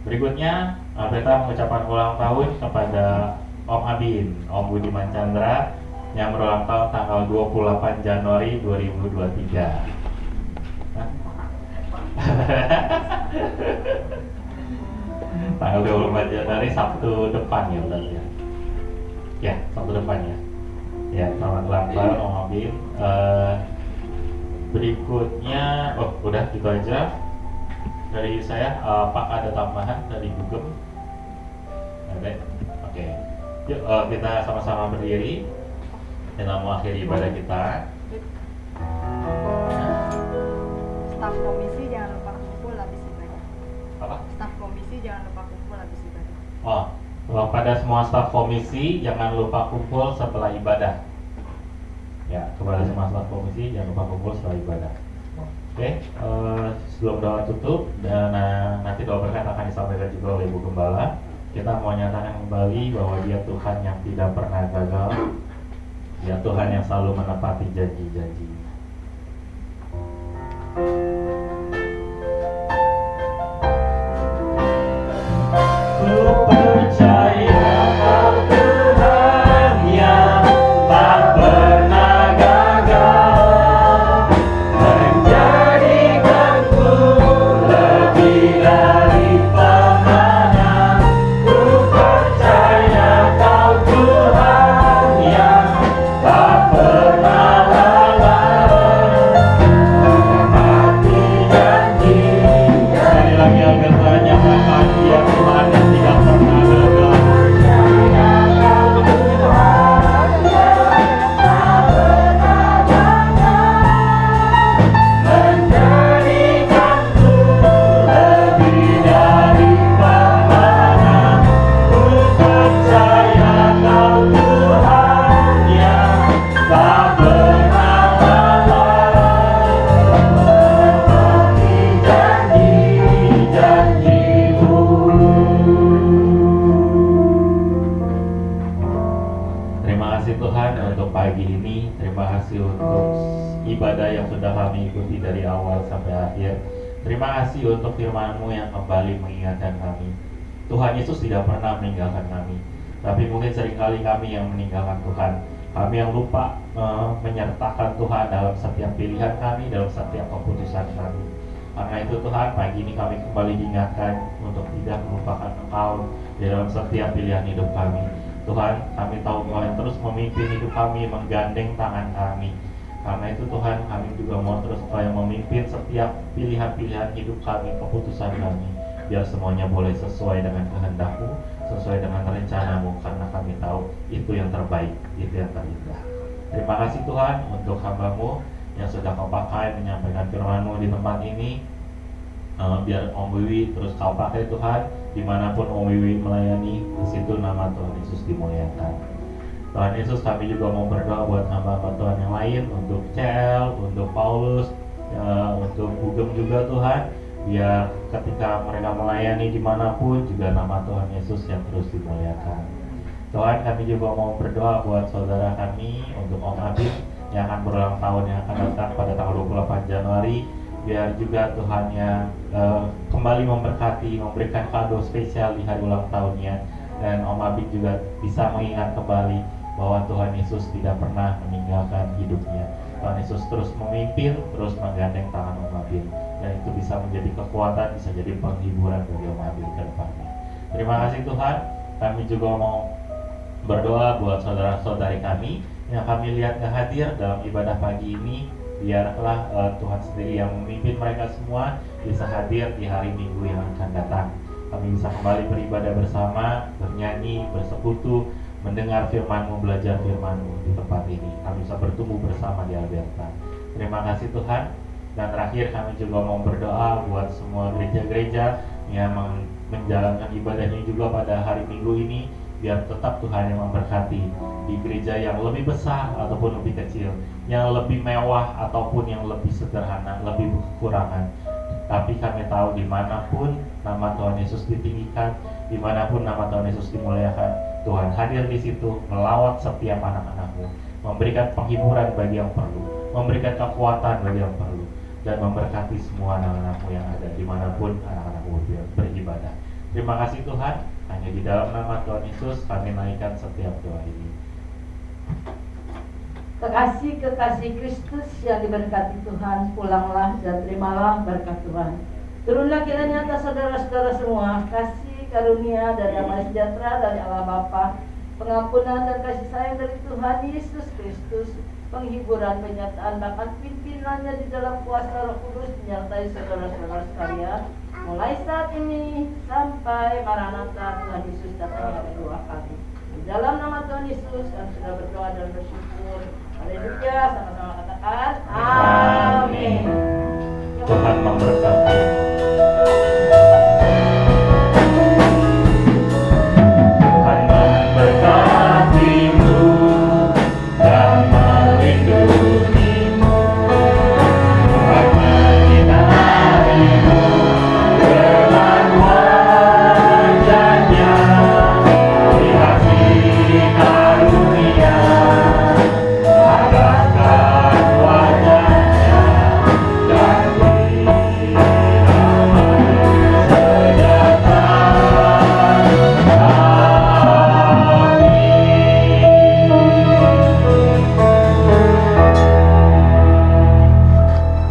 Berikutnya Alberta mengucapkan ulang tahun kepada Om Abin, Om Budiman Chandra yang berulang tahun tanggal 28 Januari 2023. Tanggal 24 Januari Sabtu depan ya berarti ya. Ya, Sabtu depan ya. Ya, selamat ulang tahun Om Abin. Berikutnya, udah gitu aja dari saya. Pak ada tambahan dari Google? Ada? Oke. Yuk kita sama-sama berdiri. Kita mau akhiri ibadah kita. Staf komisi jangan lupa kumpul habis ibadah. Apa? Staf komisi jangan lupa kumpul habis ibadah. Kepada semua staf komisi jangan lupa kumpul setelah ibadah. Ya, kepada semua staf komisi jangan lupa kumpul setelah ibadah. Oke, sebelum doa tutup dan nanti doa berkat akan disampaikan juga oleh Ibu Gembala. Kita mau nyatakan kembali bahwa Dia Tuhan yang tidak pernah gagal. Dia Tuhan yang selalu menepati janji-janji. Ku percaya Kau Tuhan yang tak pernah gagal, menjadikanku lebih dari pemenang. Ku percaya Kau Tuhan yang tak pernah lalai, menepati janji. Sekali lagi agar nyatakan Dia Tuhan yang tidak pernah gagal. Menjadikanku lebih dari pemenang. Ku percaya Kau Tuhan yang tak pernah lalai, menepati janji-janji-Mu. Terima kasih Tuhan untuk pagi ini. Terima kasih untuk ibadah yang sudah kami ikuti dari awal sampai akhir. Terima kasih untuk firman-Mu yang kembali mengingatkan kami. Tuhan Yesus tidak pernah meninggalkan kami, tapi mungkin seringkali kami yang meninggalkan Tuhan. Kami yang lupa menyertakan Tuhan dalam setiap pilihan kami, dalam setiap keputusan kami. Karena itu Tuhan, pagi ini kami kembali diingatkan untuk tidak melupakan Engkau di dalam setiap pilihan hidup kami. Tuhan, kami tahu Engkau yang terus memimpin hidup kami, menggandeng tangan kami. Karena itu Tuhan, kami juga mau terus Engkau yang memimpin setiap pilihan-pilihan hidup kami, keputusan kami, biar semuanya boleh sesuai dengan kehendak-Mu, sesuai dengan rencana-Mu, karena kami tahu itu yang terbaik, itu yang terindah. Terima kasih Tuhan untuk hamba-Mu yang sudah Kau pakai menyampaikan firman-Mu di tempat ini. Biar Om Wiwi terus Kau pakai Tuhan, dimanapun Om Wiwi melayani, di situ nama Tuhan Yesus dimuliakan. Tuhan Yesus, kami juga mau berdoa buat hamba-hamba Tuhan yang lain, untuk CL, untuk Paulus, untuk Bugem juga Tuhan, biar ketika mereka melayani dimanapun juga nama Tuhan Yesus yang terus dimuliakan. Tuhan, kami juga mau berdoa buat saudara kami, untuk Om Abid yang akan berulang tahun yang akan datang pada tanggal 28 Januari, biar juga Tuhan yang kembali memberkati, memberikan kado spesial di hari ulang tahunnya. Dan Om Abid juga bisa mengingat kembali bahwa Tuhan Yesus tidak pernah meninggalkan hidupnya. Tuhan Yesus terus memimpin, terus menggandeng tangan Om Abid, dan itu bisa bisa menjadi kekuatan, bisa jadi penghiburan bagi Om Abil ke depannya. Terima kasih Tuhan. Kami juga mau berdoa buat saudara-saudari kami yang kami lihat gak hadir dalam ibadah pagi ini. Biarlah Tuhan sendiri yang memimpin mereka semua bisa hadir di hari Minggu yang akan datang. Kami bisa kembali beribadah bersama, bernyanyi, bersekutu, mendengar firman-Mu, belajar firman-Mu di tempat ini. Kami bisa bertumbuh bersama di Alberta. Terima kasih Tuhan. Dan terakhir kami juga mau berdoa buat semua gereja-gereja yang menjalankan ibadahnya juga pada hari Minggu ini. Biar tetap Tuhan yang memberkati di gereja yang lebih besar ataupun lebih kecil, yang lebih mewah ataupun yang lebih sederhana, lebih kekurangan. Tapi kami tahu dimanapun nama Tuhan Yesus ditinggikan, dimanapun nama Tuhan Yesus dimuliakan, Tuhan hadir di situ melawat setiap anak-anak-Mu, memberikan penghiburan bagi yang perlu, memberikan kekuatan bagi yang perlu, dan memberkati semua anak-anak-Mu yang ada dimanapun anak-anak-Mu beribadah. Terima kasih Tuhan, hanya di dalam nama Tuhan Yesus kami naikkan setiap doa ini. Kekasih-kekasih Kristus yang diberkati Tuhan, pulanglah dan terimalah berkat Tuhan. Turunlah kiranya atas saudara-saudara semua kasih, karunia, dan damai sejahtera dari Allah Bapa, pengampunan dan kasih sayang dari Tuhan Yesus Kristus, penghiburan, penyertaan, bahkan pimpinannya di dalam kuasa Roh Kudus menyertai saudara-saudara sekalian, mulai saat ini sampai Maranatha Tuhan Yesus datang yang kedua kali. Di dalam nama Tuhan Yesus kami sudah berdoa dan bersyukur. Haleluya, sama-sama katakan amin. Tuhan memberkati. Tuhan memberkatimu dan melindungimu. Tuhan menyinarimu dengan wajah-Nya, beri kasih karunia, hadapkan wajah-Nya dan beri damai sejahtera.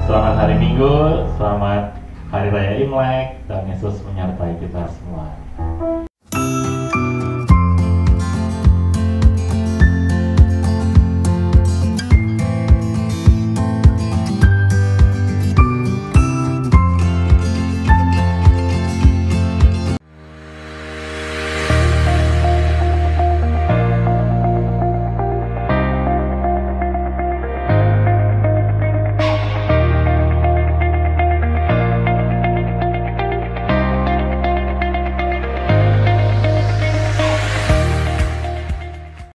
Selamat hari Minggu, selamat Hari Raya Imlek, dan Yesus menyertai kita semua.